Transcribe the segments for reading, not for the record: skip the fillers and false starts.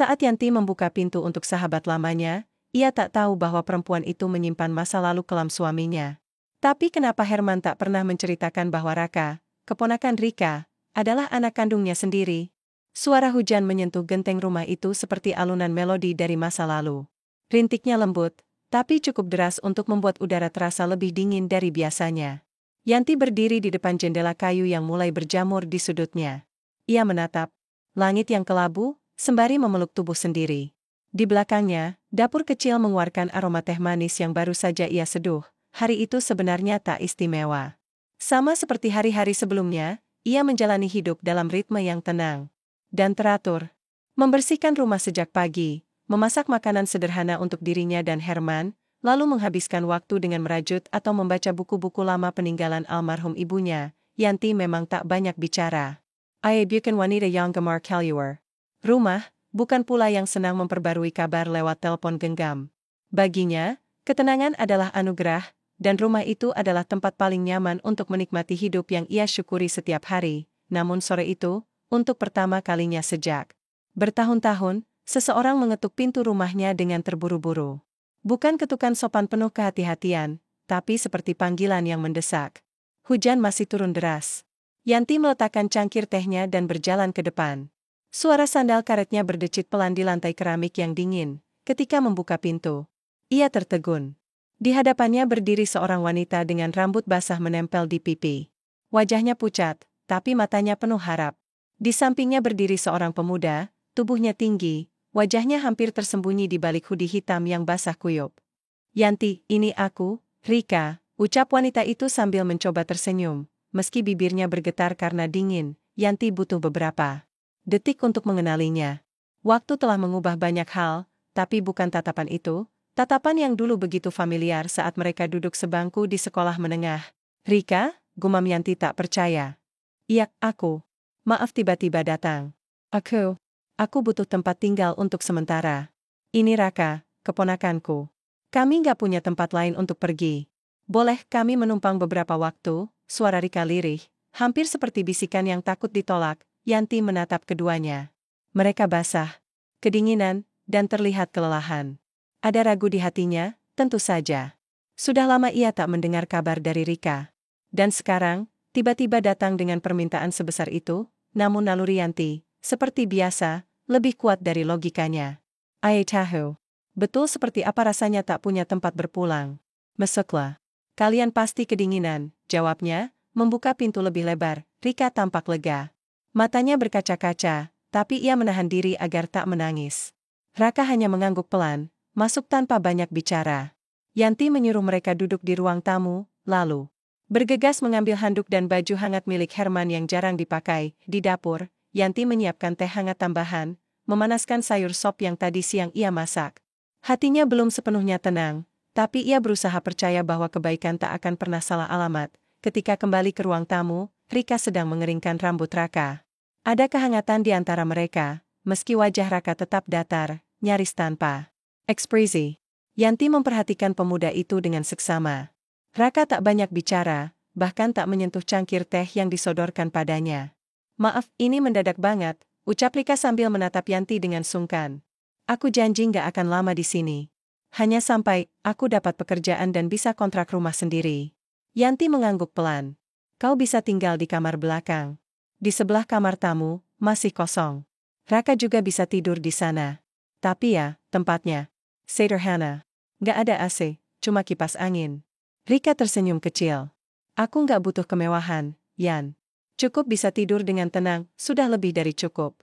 Saat Yanti membuka pintu untuk sahabat lamanya, ia tak tahu bahwa perempuan itu menyimpan masa lalu kelam suaminya. Tapi kenapa Herman tak pernah menceritakan bahwa Raka, keponakan Rika, adalah anak kandungnya sendiri? Suara hujan menyentuh genteng rumah itu seperti alunan melodi dari masa lalu. Rintiknya lembut, tapi cukup deras untuk membuat udara terasa lebih dingin dari biasanya. Yanti berdiri di depan jendela kayu yang mulai berjamur di sudutnya. Ia menatap langit yang kelabu, sembari memeluk tubuh sendiri. Di belakangnya, dapur kecil mengeluarkan aroma teh manis yang baru saja ia seduh. Hari itu sebenarnya tak istimewa. Sama seperti hari-hari sebelumnya, ia menjalani hidup dalam ritme yang tenang dan teratur. Membersihkan rumah sejak pagi, memasak makanan sederhana untuk dirinya dan Herman, lalu menghabiskan waktu dengan merajut atau membaca buku-buku lama peninggalan almarhum ibunya. Yanti memang tak banyak bicara. Ia bukan wanita yang gemar keluar rumah, bukan pula yang senang memperbarui kabar lewat telepon genggam. Baginya, ketenangan adalah anugerah, dan rumah itu adalah tempat paling nyaman untuk menikmati hidup yang ia syukuri setiap hari. Namun sore itu, untuk pertama kalinya sejak bertahun-tahun, seseorang mengetuk pintu rumahnya dengan terburu-buru. Bukan ketukan sopan penuh kehati-hatian, tapi seperti panggilan yang mendesak. Hujan masih turun deras. Yanti meletakkan cangkir tehnya dan berjalan ke depan. Suara sandal karetnya berdecit pelan di lantai keramik yang dingin. Ketika membuka pintu, ia tertegun. Di hadapannya berdiri seorang wanita dengan rambut basah menempel di pipi. Wajahnya pucat, tapi matanya penuh harap. Di sampingnya berdiri seorang pemuda, tubuhnya tinggi, wajahnya hampir tersembunyi di balik hoodie hitam yang basah kuyup. "Yanti, ini aku, Rika," ucap wanita itu sambil mencoba tersenyum. Meski bibirnya bergetar karena dingin, Yanti butuh beberapa detik untuk mengenalinya. Waktu telah mengubah banyak hal, tapi bukan tatapan itu, tatapan yang dulu begitu familiar saat mereka duduk sebangku di sekolah menengah. "Rika?" gumam Yanti tak percaya. "Iya, aku. Maaf tiba-tiba datang. Aku butuh tempat tinggal untuk sementara. Ini Raka, keponakanku. Kami nggak punya tempat lain untuk pergi. Boleh kami menumpang beberapa waktu?" Suara Rika lirih, hampir seperti bisikan yang takut ditolak. Yanti menatap keduanya. Mereka basah, kedinginan, dan terlihat kelelahan. Ada ragu di hatinya, tentu saja. Sudah lama ia tak mendengar kabar dari Rika. Dan sekarang, tiba-tiba datang dengan permintaan sebesar itu, namun naluri Yanti, seperti biasa, lebih kuat dari logikanya. "Ai tahu. Betul seperti apa rasanya tak punya tempat berpulang. Masuklah. Kalian pasti kedinginan," jawabnya, membuka pintu lebih lebar. Rika tampak lega. Matanya berkaca-kaca, tapi ia menahan diri agar tak menangis. Raka hanya mengangguk pelan, masuk tanpa banyak bicara. Yanti menyuruh mereka duduk di ruang tamu, lalu bergegas mengambil handuk dan baju hangat milik Herman yang jarang dipakai. Di dapur, Yanti menyiapkan teh hangat tambahan, memanaskan sayur sop yang tadi siang ia masak. Hatinya belum sepenuhnya tenang, tapi ia berusaha percaya bahwa kebaikan tak akan pernah salah alamat. Ketika kembali ke ruang tamu, Rika sedang mengeringkan rambut Raka. Ada kehangatan di antara mereka, meski wajah Raka tetap datar, nyaris tanpa ekspresi. Yanti memperhatikan pemuda itu dengan seksama. Raka tak banyak bicara, bahkan tak menyentuh cangkir teh yang disodorkan padanya. "Maaf, ini mendadak banget," ucap Rika sambil menatap Yanti dengan sungkan. "Aku janji nggak akan lama di sini. Hanya sampai aku dapat pekerjaan dan bisa kontrak rumah sendiri." Yanti mengangguk pelan. "Kau bisa tinggal di kamar belakang. Di sebelah kamar tamu, masih kosong. Raka juga bisa tidur di sana. Tapi ya, tempatnya sederhana. Nggak ada AC, cuma kipas angin." Rika tersenyum kecil. "Aku nggak butuh kemewahan, Yan. Cukup bisa tidur dengan tenang, sudah lebih dari cukup."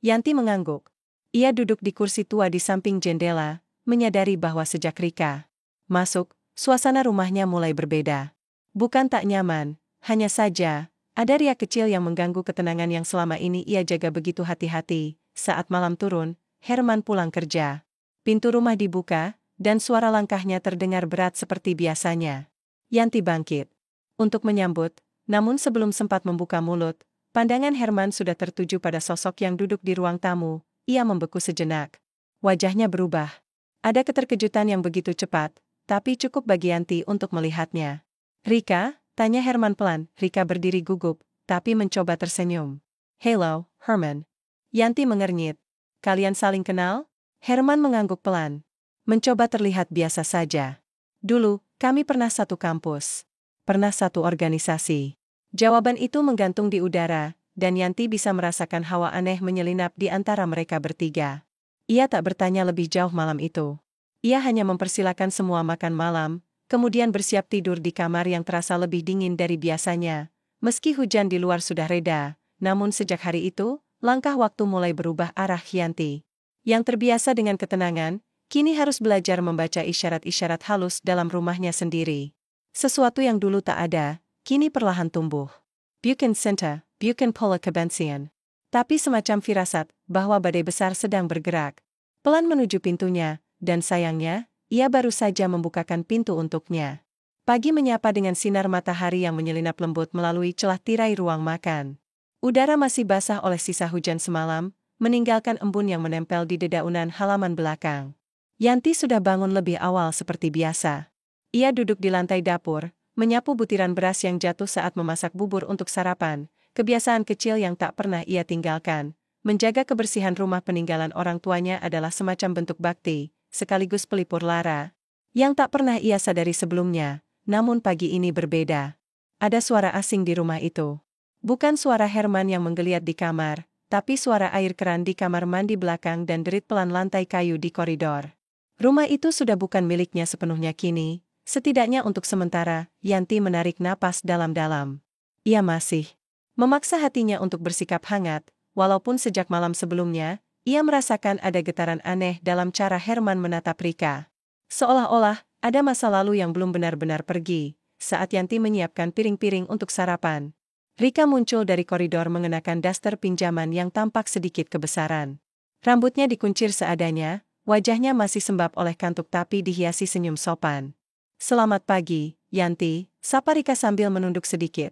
Yanti mengangguk. Ia duduk di kursi tua di samping jendela, menyadari bahwa sejak Rika masuk, suasana rumahnya mulai berbeda. Bukan tak nyaman, hanya saja, ada riak kecil yang mengganggu ketenangan yang selama ini ia jaga begitu hati-hati. Saat malam turun, Herman pulang kerja. Pintu rumah dibuka, dan suara langkahnya terdengar berat seperti biasanya. Yanti bangkit untuk menyambut, namun sebelum sempat membuka mulut, pandangan Herman sudah tertuju pada sosok yang duduk di ruang tamu. Ia membeku sejenak. Wajahnya berubah. Ada keterkejutan yang begitu cepat, tapi cukup bagi Yanti untuk melihatnya. "Rika?" tanya Herman pelan. Rika berdiri gugup, tapi mencoba tersenyum. "Hello, Herman." Yanti mengernyit. kalian saling kenal? Herman mengangguk pelan. Mencoba terlihat biasa saja. Dulu, kami pernah satu kampus. Pernah satu organisasi. Jawaban itu menggantung di udara, dan Yanti bisa merasakan hawa aneh menyelinap di antara mereka bertiga. Ia tak bertanya lebih jauh malam itu. Ia hanya mempersilakan semua makan malam, kemudian bersiap tidur di kamar yang terasa lebih dingin dari biasanya. Meski hujan di luar sudah reda, namun sejak hari itu, langkah waktu mulai berubah arah Yanti. Yang terbiasa dengan ketenangan, kini harus belajar membaca isyarat-isyarat halus dalam rumahnya sendiri. Sesuatu yang dulu tak ada, kini perlahan tumbuh. Bukan cinta, bukan pola kebensian. Tapi semacam firasat bahwa badai besar sedang bergerak. Pelan menuju pintunya, dan sayangnya, ia baru saja membukakan pintu untuknya. Pagi menyapa dengan sinar matahari yang menyelinap lembut melalui celah tirai ruang makan. Udara masih basah oleh sisa hujan semalam, meninggalkan embun yang menempel di dedaunan halaman belakang. Yanti sudah bangun lebih awal seperti biasa. Ia duduk di lantai dapur, menyapu butiran beras yang jatuh saat memasak bubur untuk sarapan, kebiasaan kecil yang tak pernah ia tinggalkan. Menjaga kebersihan rumah peninggalan orang tuanya adalah semacam bentuk bakti, sekaligus pelipur lara, yang tak pernah ia sadari sebelumnya, namun pagi ini berbeda. Ada suara asing di rumah itu. Bukan suara Herman yang menggeliat di kamar, tapi suara air keran di kamar mandi belakang dan derit pelan lantai kayu di koridor. Rumah itu sudah bukan miliknya sepenuhnya kini, setidaknya untuk sementara. Yanti menarik napas dalam-dalam. Ia masih memaksa hatinya untuk bersikap hangat, walaupun sejak malam sebelumnya, ia merasakan ada getaran aneh dalam cara Herman menatap Rika. Seolah-olah, ada masa lalu yang belum benar-benar pergi, saat Yanti menyiapkan piring-piring untuk sarapan. Rika muncul dari koridor mengenakan daster pinjaman yang tampak sedikit kebesaran. Rambutnya dikuncir seadanya, wajahnya masih sembab oleh kantuk tapi dihiasi senyum sopan. Selamat pagi, Yanti, sapa Rika sambil menunduk sedikit.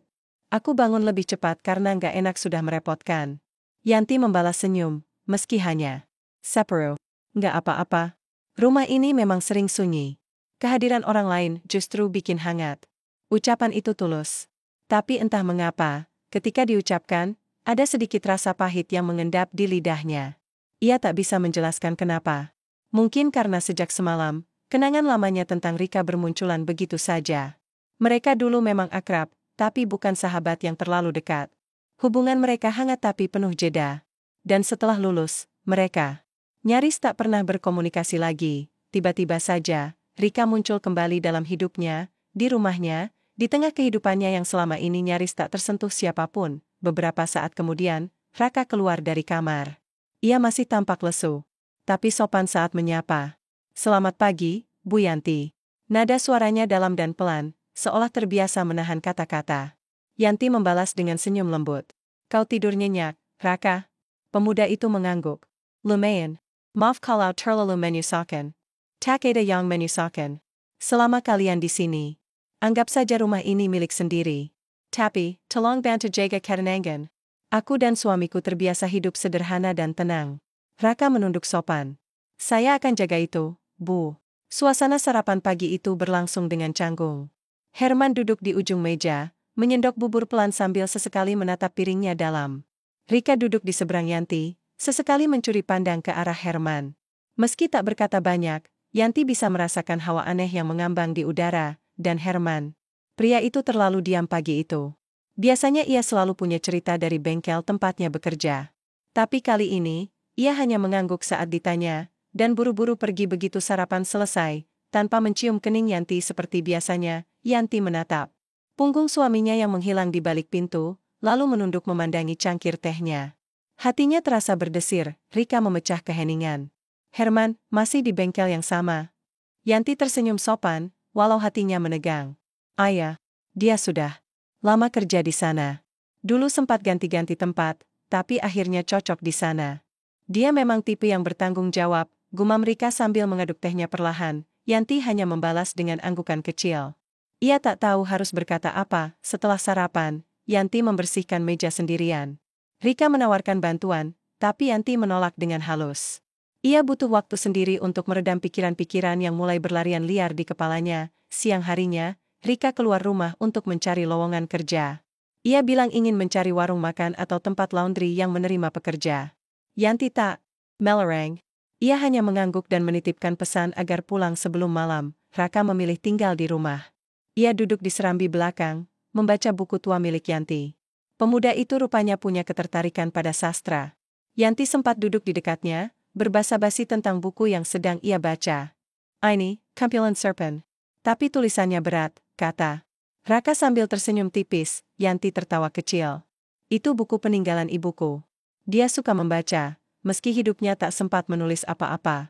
Aku bangun lebih cepat karena nggak enak sudah merepotkan. Yanti membalas senyum, meski hanya sepero. Nggak apa-apa. Rumah ini memang sering sunyi. Kehadiran orang lain justru bikin hangat. Ucapan itu tulus. Tapi entah mengapa, ketika diucapkan, ada sedikit rasa pahit yang mengendap di lidahnya. Ia tak bisa menjelaskan kenapa. Mungkin karena sejak semalam, kenangan lamanya tentang Rika bermunculan begitu saja. Mereka dulu memang akrab, tapi bukan sahabat yang terlalu dekat. Hubungan mereka hangat tapi penuh jeda. Dan setelah lulus, mereka nyaris tak pernah berkomunikasi lagi. Tiba-tiba saja, Rika muncul kembali dalam hidupnya, di rumahnya, di tengah kehidupannya yang selama ini nyaris tak tersentuh siapapun. Beberapa saat kemudian, Raka keluar dari kamar. Ia masih tampak lesu, tapi sopan saat menyapa. Selamat pagi, Bu Yanti. Nada suaranya dalam dan pelan, seolah terbiasa menahan kata-kata. Yanti membalas dengan senyum lembut. Kau tidur nyenyak, Raka? Pemuda itu mengangguk. Lumayan. Maaf kalau terlalu menyusahkan. Tak ada yang menyusahkan. Selama kalian di sini, anggap saja rumah ini milik sendiri. Tapi, tolong bantu jaga ketenangan. Aku dan suamiku terbiasa hidup sederhana dan tenang. Raka menunduk sopan. Saya akan jaga itu, Bu. Suasana sarapan pagi itu berlangsung dengan canggung. Herman duduk di ujung meja, menyendok bubur pelan sambil sesekali menatap piringnya dalam. Rika duduk di seberang Yanti, sesekali mencuri pandang ke arah Herman. Meski tak berkata banyak, Yanti bisa merasakan hawa aneh yang mengambang di udara, dan Herman. Pria itu terlalu diam pagi itu. Biasanya ia selalu punya cerita dari bengkel tempatnya bekerja. Tapi kali ini, ia hanya mengangguk saat ditanya, dan buru-buru pergi begitu sarapan selesai, tanpa mencium kening Yanti seperti biasanya. Yanti menatap punggung suaminya yang menghilang di balik pintu, lalu menunduk memandangi cangkir tehnya. Hatinya terasa berdesir. Rika memecah keheningan. Herman, masih di bengkel yang sama? Yanti tersenyum sopan, walau hatinya menegang. Ayah, dia sudah lama kerja di sana. Dulu sempat ganti-ganti tempat, tapi akhirnya cocok di sana. Dia memang tipe yang bertanggung jawab, gumam Rika sambil mengaduk tehnya perlahan. Yanti hanya membalas dengan anggukan kecil. Ia tak tahu harus berkata apa. Setelah sarapan, Yanti membersihkan meja sendirian. Rika menawarkan bantuan, tapi Yanti menolak dengan halus. Ia butuh waktu sendiri untuk meredam pikiran-pikiran yang mulai berlarian liar di kepalanya. Siang harinya, Rika keluar rumah untuk mencari lowongan kerja. Ia bilang ingin mencari warung makan atau tempat laundry yang menerima pekerja. Yanti tak Melarang. Ia hanya mengangguk dan menitipkan pesan agar pulang sebelum malam. Raka memilih tinggal di rumah. Ia duduk di serambi belakang, membaca buku tua milik Yanti. Pemuda itu rupanya punya ketertarikan pada sastra. Yanti sempat duduk di dekatnya, berbasa-basi tentang buku yang sedang ia baca. Ini, Kumpulan Serpent. Tapi tulisannya berat, kata Raka sambil tersenyum tipis. Yanti tertawa kecil. Itu buku peninggalan ibuku. Dia suka membaca, meski hidupnya tak sempat menulis apa-apa.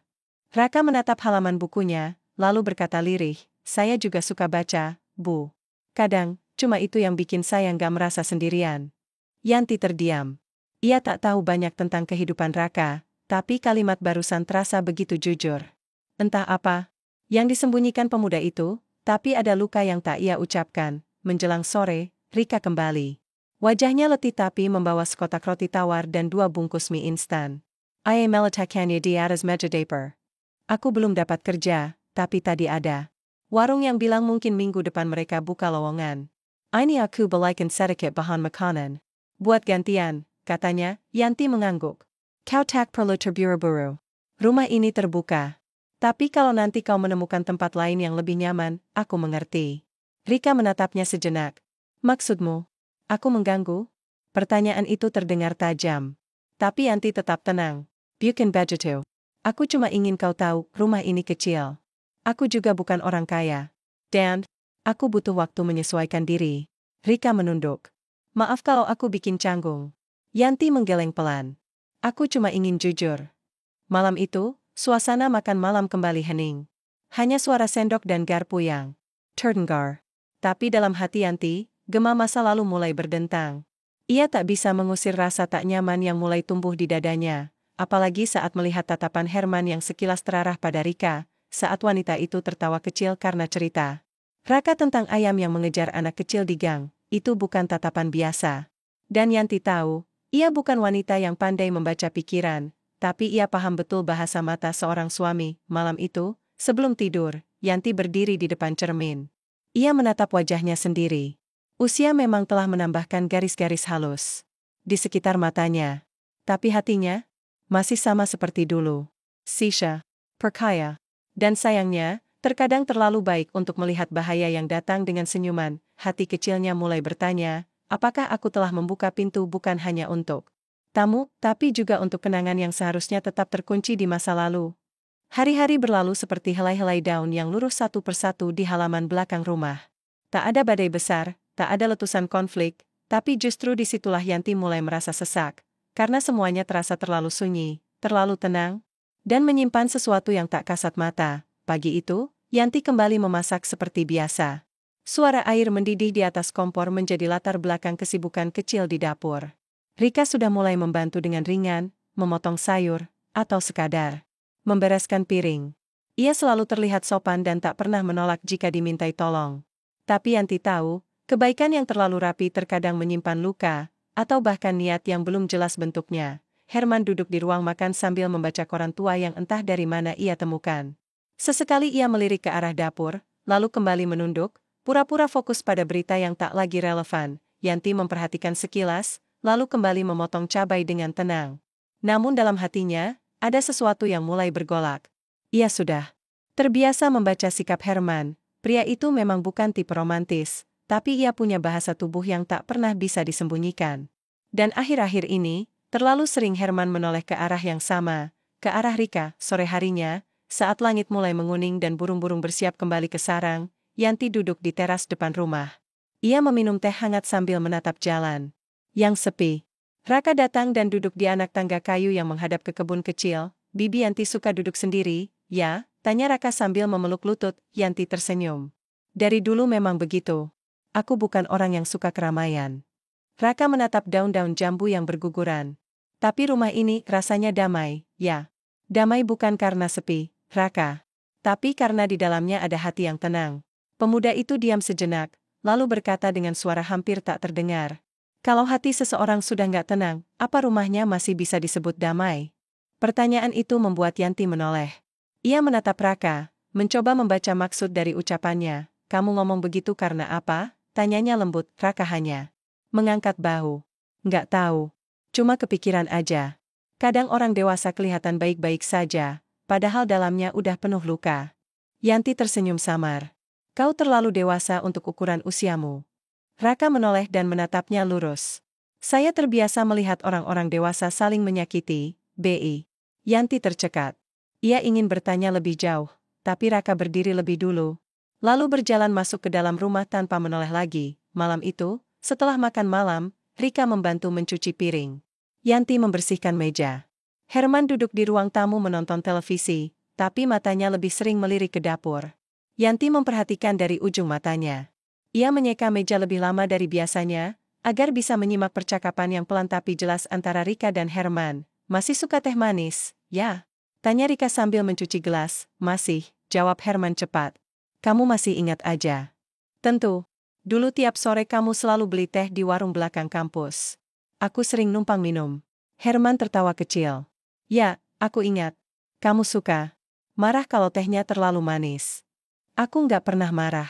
Raka menatap halaman bukunya, lalu berkata lirih, saya juga suka baca, Bu. Kadang, cuma itu yang bikin saya nggak merasa sendirian. Yanti terdiam. Ia tak tahu banyak tentang kehidupan Raka, tapi kalimat barusan terasa begitu jujur. Entah apa yang disembunyikan pemuda itu, tapi ada luka yang tak ia ucapkan. Menjelang sore, Rika kembali. Wajahnya letih tapi membawa sekotak roti tawar dan 2 bungkus mie instan. Ia meletakkannya di atas meja dapur. Aku belum dapat kerja, tapi tadi ada warung yang bilang mungkin minggu depan mereka buka lowongan. Ini aku belikan sedikit bahan makanan. Buat gantian, katanya. Yanti mengangguk. Kau tak perlu terburu-buru. Rumah ini terbuka. Tapi kalau nanti kau menemukan tempat lain yang lebih nyaman, aku mengerti. Rika menatapnya sejenak. Maksudmu? Aku mengganggu? Pertanyaan itu terdengar tajam. Tapi Yanti tetap tenang. Bukan begitu. Aku cuma ingin kau tahu, rumah ini kecil. Aku juga bukan orang kaya. Dan, aku butuh waktu menyesuaikan diri. Rika menunduk. Maaf kalau aku bikin canggung. Yanti menggeleng pelan. Aku cuma ingin jujur. Malam itu, suasana makan malam kembali hening. Hanya suara sendok dan garpu yang terdengar. Tapi dalam hati Yanti, gema masa lalu mulai berdentang. Ia tak bisa mengusir rasa tak nyaman yang mulai tumbuh di dadanya. Apalagi saat melihat tatapan Herman yang sekilas terarah pada Rika, saat wanita itu tertawa kecil karena cerita Raka tentang ayam yang mengejar anak kecil di gang, itu bukan tatapan biasa. Dan Yanti tahu, ia bukan wanita yang pandai membaca pikiran, tapi ia paham betul bahasa mata seorang suami. Malam itu, sebelum tidur, Yanti berdiri di depan cermin. Ia menatap wajahnya sendiri. Usia memang telah menambahkan garis-garis halus di sekitar matanya. Tapi hatinya masih sama seperti dulu. Sisha, perkaya. Dan sayangnya, terkadang terlalu baik untuk melihat bahaya yang datang dengan senyuman. Hati kecilnya mulai bertanya, apakah aku telah membuka pintu bukan hanya untuk tamu, tapi juga untuk kenangan yang seharusnya tetap terkunci di masa lalu. Hari-hari berlalu seperti helai-helai daun yang lurus satu persatu di halaman belakang rumah. Tak ada badai besar, tak ada letusan konflik, tapi justru disitulah Yanti mulai merasa sesak. Karena semuanya terasa terlalu sunyi, terlalu tenang, dan menyimpan sesuatu yang tak kasat mata. Pagi itu, Yanti kembali memasak seperti biasa. Suara air mendidih di atas kompor menjadi latar belakang kesibukan kecil di dapur. Rika sudah mulai membantu dengan ringan, memotong sayur, atau sekadar membereskan piring. Ia selalu terlihat sopan dan tak pernah menolak jika dimintai tolong. Tapi Yanti tahu, kebaikan yang terlalu rapi terkadang menyimpan luka, atau bahkan niat yang belum jelas bentuknya. Herman duduk di ruang makan sambil membaca koran tua yang entah dari mana ia temukan. Sesekali ia melirik ke arah dapur, lalu kembali menunduk, pura-pura fokus pada berita yang tak lagi relevan. Yanti memperhatikan sekilas, lalu kembali memotong cabai dengan tenang. Namun dalam hatinya, ada sesuatu yang mulai bergolak. Ia sudah terbiasa membaca sikap Herman. Pria itu memang bukan tipe romantis, tapi ia punya bahasa tubuh yang tak pernah bisa disembunyikan. Dan akhir-akhir ini, terlalu sering Herman menoleh ke arah yang sama, ke arah Rika. Sore harinya, saat langit mulai menguning dan burung-burung bersiap kembali ke sarang, Yanti duduk di teras depan rumah. Ia meminum teh hangat sambil menatap jalan yang sepi. Raka datang dan duduk di anak tangga kayu yang menghadap ke kebun kecil. Bibi Yanti suka duduk sendiri, ya? Tanya Raka sambil memeluk lutut. Yanti tersenyum. Dari dulu memang begitu. Aku bukan orang yang suka keramaian. Raka menatap daun-daun jambu yang berguguran. Tapi rumah ini rasanya damai, ya. Damai bukan karena sepi, Raka. Tapi karena di dalamnya ada hati yang tenang. Pemuda itu diam sejenak, lalu berkata dengan suara hampir tak terdengar. Kalau hati seseorang sudah nggak tenang, apa rumahnya masih bisa disebut damai? Pertanyaan itu membuat Yanti menoleh. Ia menatap Raka, mencoba membaca maksud dari ucapannya. Kamu ngomong begitu karena apa? Tanyanya lembut. Raka hanya mengangkat bahu. Nggak tahu. Cuma kepikiran aja. Kadang orang dewasa kelihatan baik-baik saja, padahal dalamnya udah penuh luka. Yanti tersenyum samar. Kau terlalu dewasa untuk ukuran usiamu. Raka menoleh dan menatapnya lurus. Saya terbiasa melihat orang-orang dewasa saling menyakiti, Bi. Yanti tercekat. Ia ingin bertanya lebih jauh, tapi Raka berdiri lebih dulu. Lalu berjalan masuk ke dalam rumah tanpa menoleh lagi. Malam itu, setelah makan malam, Rika membantu mencuci piring. Yanti membersihkan meja. Herman duduk di ruang tamu menonton televisi, tapi matanya lebih sering melirik ke dapur. Yanti memperhatikan dari ujung matanya. Ia menyeka meja lebih lama dari biasanya, agar bisa menyimak percakapan yang pelan tapi jelas antara Rika dan Herman. Masih suka teh manis, ya? Tanya Rika sambil mencuci gelas. Masih, jawab Herman cepat. Kamu masih ingat aja? Tentu. Dulu tiap sore kamu selalu beli teh di warung belakang kampus. Aku sering numpang minum. Herman tertawa kecil. Ya, aku ingat. Kamu suka. Marah kalau tehnya terlalu manis. Aku nggak pernah marah.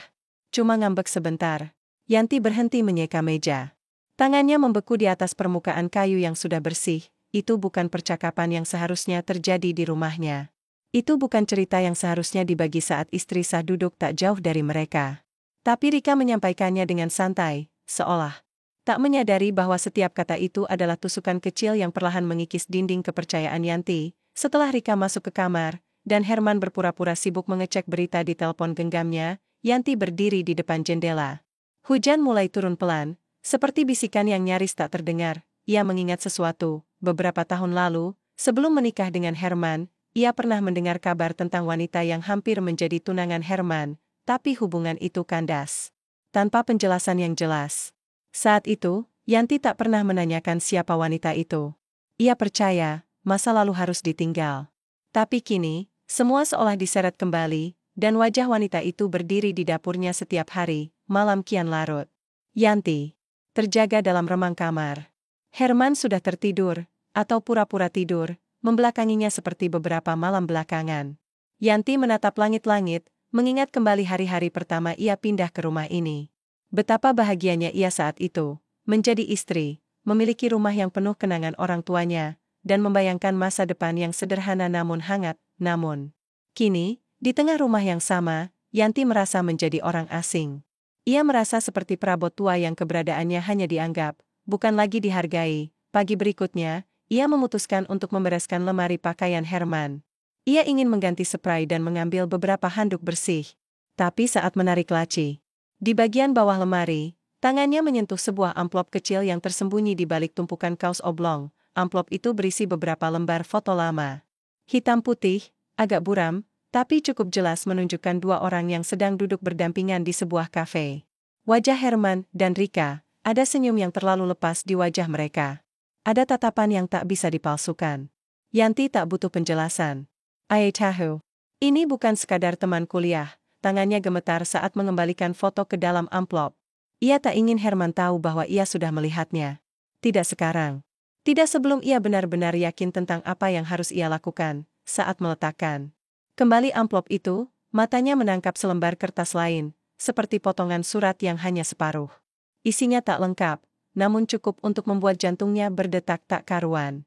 Cuma ngambek sebentar. Yanti berhenti menyeka meja. Tangannya membeku di atas permukaan kayu yang sudah bersih. Itu bukan percakapan yang seharusnya terjadi di rumahnya. Itu bukan cerita yang seharusnya dibagi saat istri sah duduk tak jauh dari mereka. Tapi Rika menyampaikannya dengan santai, seolah tak menyadari bahwa setiap kata itu adalah tusukan kecil yang perlahan mengikis dinding kepercayaan Yanti. Setelah Rika masuk ke kamar, dan Herman berpura-pura sibuk mengecek berita di telepon genggamnya, Yanti berdiri di depan jendela. Hujan mulai turun pelan, seperti bisikan yang nyaris tak terdengar. Ia mengingat sesuatu. Beberapa tahun lalu, sebelum menikah dengan Herman, ia pernah mendengar kabar tentang wanita yang hampir menjadi tunangan Herman, tapi hubungan itu kandas. Tanpa penjelasan yang jelas. Saat itu, Yanti tak pernah menanyakan siapa wanita itu. Ia percaya, masa lalu harus ditinggal. Tapi kini, semua seolah diseret kembali, dan wajah wanita itu berdiri di dapurnya setiap hari, malam kian larut. Yanti terjaga dalam remang kamar. Herman sudah tertidur, atau pura-pura tidur, membelakanginya seperti beberapa malam belakangan. Yanti menatap langit-langit, mengingat kembali hari-hari pertama ia pindah ke rumah ini. Betapa bahagianya ia saat itu, menjadi istri, memiliki rumah yang penuh kenangan orang tuanya, dan membayangkan masa depan yang sederhana namun hangat. Namun, kini, di tengah rumah yang sama, Yanti merasa menjadi orang asing. Ia merasa seperti perabot tua yang keberadaannya hanya dianggap, bukan lagi dihargai. Pagi berikutnya, ia memutuskan untuk membereskan lemari pakaian Herman. Ia ingin mengganti spray dan mengambil beberapa handuk bersih. Tapi saat menarik laci, di bagian bawah lemari, tangannya menyentuh sebuah amplop kecil yang tersembunyi di balik tumpukan kaos oblong. Amplop itu berisi beberapa lembar foto lama. Hitam putih, agak buram, tapi cukup jelas menunjukkan dua orang yang sedang duduk berdampingan di sebuah kafe. Wajah Herman dan Rika, ada senyum yang terlalu lepas di wajah mereka. Ada tatapan yang tak bisa dipalsukan. Yanti tak butuh penjelasan. Ayah tahu. Ini bukan sekadar teman kuliah. Tangannya gemetar saat mengembalikan foto ke dalam amplop. Ia tak ingin Herman tahu bahwa ia sudah melihatnya. Tidak sekarang. Tidak sebelum ia benar-benar yakin tentang apa yang harus ia lakukan. Saat meletakkan kembali amplop itu, matanya menangkap selembar kertas lain, seperti potongan surat yang hanya separuh. Isinya tak lengkap, namun cukup untuk membuat jantungnya berdetak tak karuan.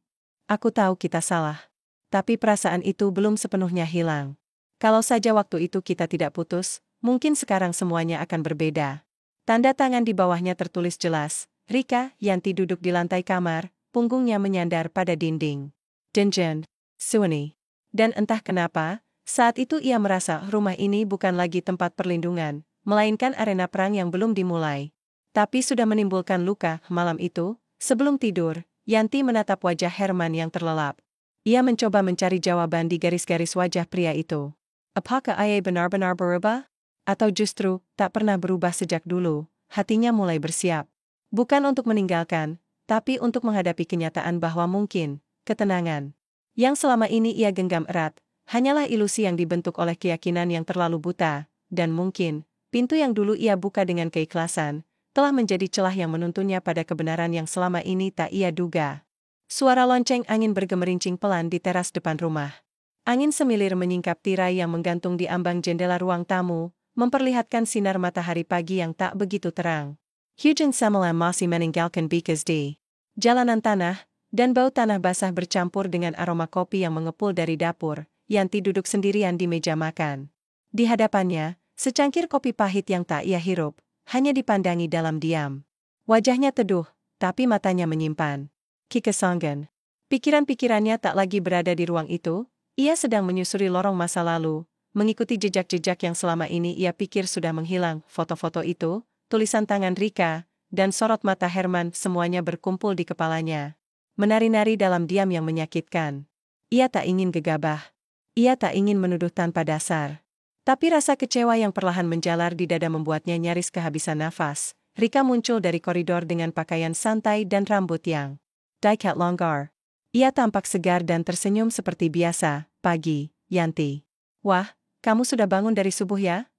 Aku tahu kita salah. Tapi perasaan itu belum sepenuhnya hilang. Kalau saja waktu itu kita tidak putus, mungkin sekarang semuanya akan berbeda. Tanda tangan di bawahnya tertulis jelas, Rika. Yanti duduk di lantai kamar, punggungnya menyandar pada dinding. Denjen, Suwani. Dan entah kenapa, saat itu ia merasa rumah ini bukan lagi tempat perlindungan, melainkan arena perang yang belum dimulai. Tapi sudah menimbulkan luka. Malam itu, sebelum tidur, Yanti menatap wajah Herman yang terlelap. Ia mencoba mencari jawaban di garis-garis wajah pria itu. Apakah ayah benar-benar berubah? Atau justru, tak pernah berubah sejak dulu? Hatinya mulai bersiap. Bukan untuk meninggalkan, tapi untuk menghadapi kenyataan bahwa mungkin, ketenangan yang selama ini ia genggam erat, hanyalah ilusi yang dibentuk oleh keyakinan yang terlalu buta, dan mungkin, pintu yang dulu ia buka dengan keikhlasan, telah menjadi celah yang menuntunnya pada kebenaran yang selama ini tak ia duga. Suara lonceng angin bergemerincing pelan di teras depan rumah. Angin semilir menyingkap tirai yang menggantung di ambang jendela ruang tamu, memperlihatkan sinar matahari pagi yang tak begitu terang. Hujan semalam masih meninggalkan bekas di jalanan tanah, dan bau tanah basah bercampur dengan aroma kopi yang mengepul dari dapur. Yanti duduk sendirian di meja makan. Di hadapannya, secangkir kopi pahit yang tak ia hirup, hanya dipandangi dalam diam. Wajahnya teduh, tapi matanya menyimpan kekosongan. Pikiran-pikirannya tak lagi berada di ruang itu, ia sedang menyusuri lorong masa lalu, mengikuti jejak-jejak yang selama ini ia pikir sudah menghilang. Foto-foto itu, tulisan tangan Rika, dan sorot mata Herman semuanya berkumpul di kepalanya. Menari-nari dalam diam yang menyakitkan. Ia tak ingin gegabah. Ia tak ingin menuduh tanpa dasar. Tapi rasa kecewa yang perlahan menjalar di dada membuatnya nyaris kehabisan nafas. Rika muncul dari koridor dengan pakaian santai dan rambut yang diikat longgar. Ia tampak segar dan tersenyum seperti biasa. Pagi, Yanti. Wah, kamu sudah bangun dari subuh ya?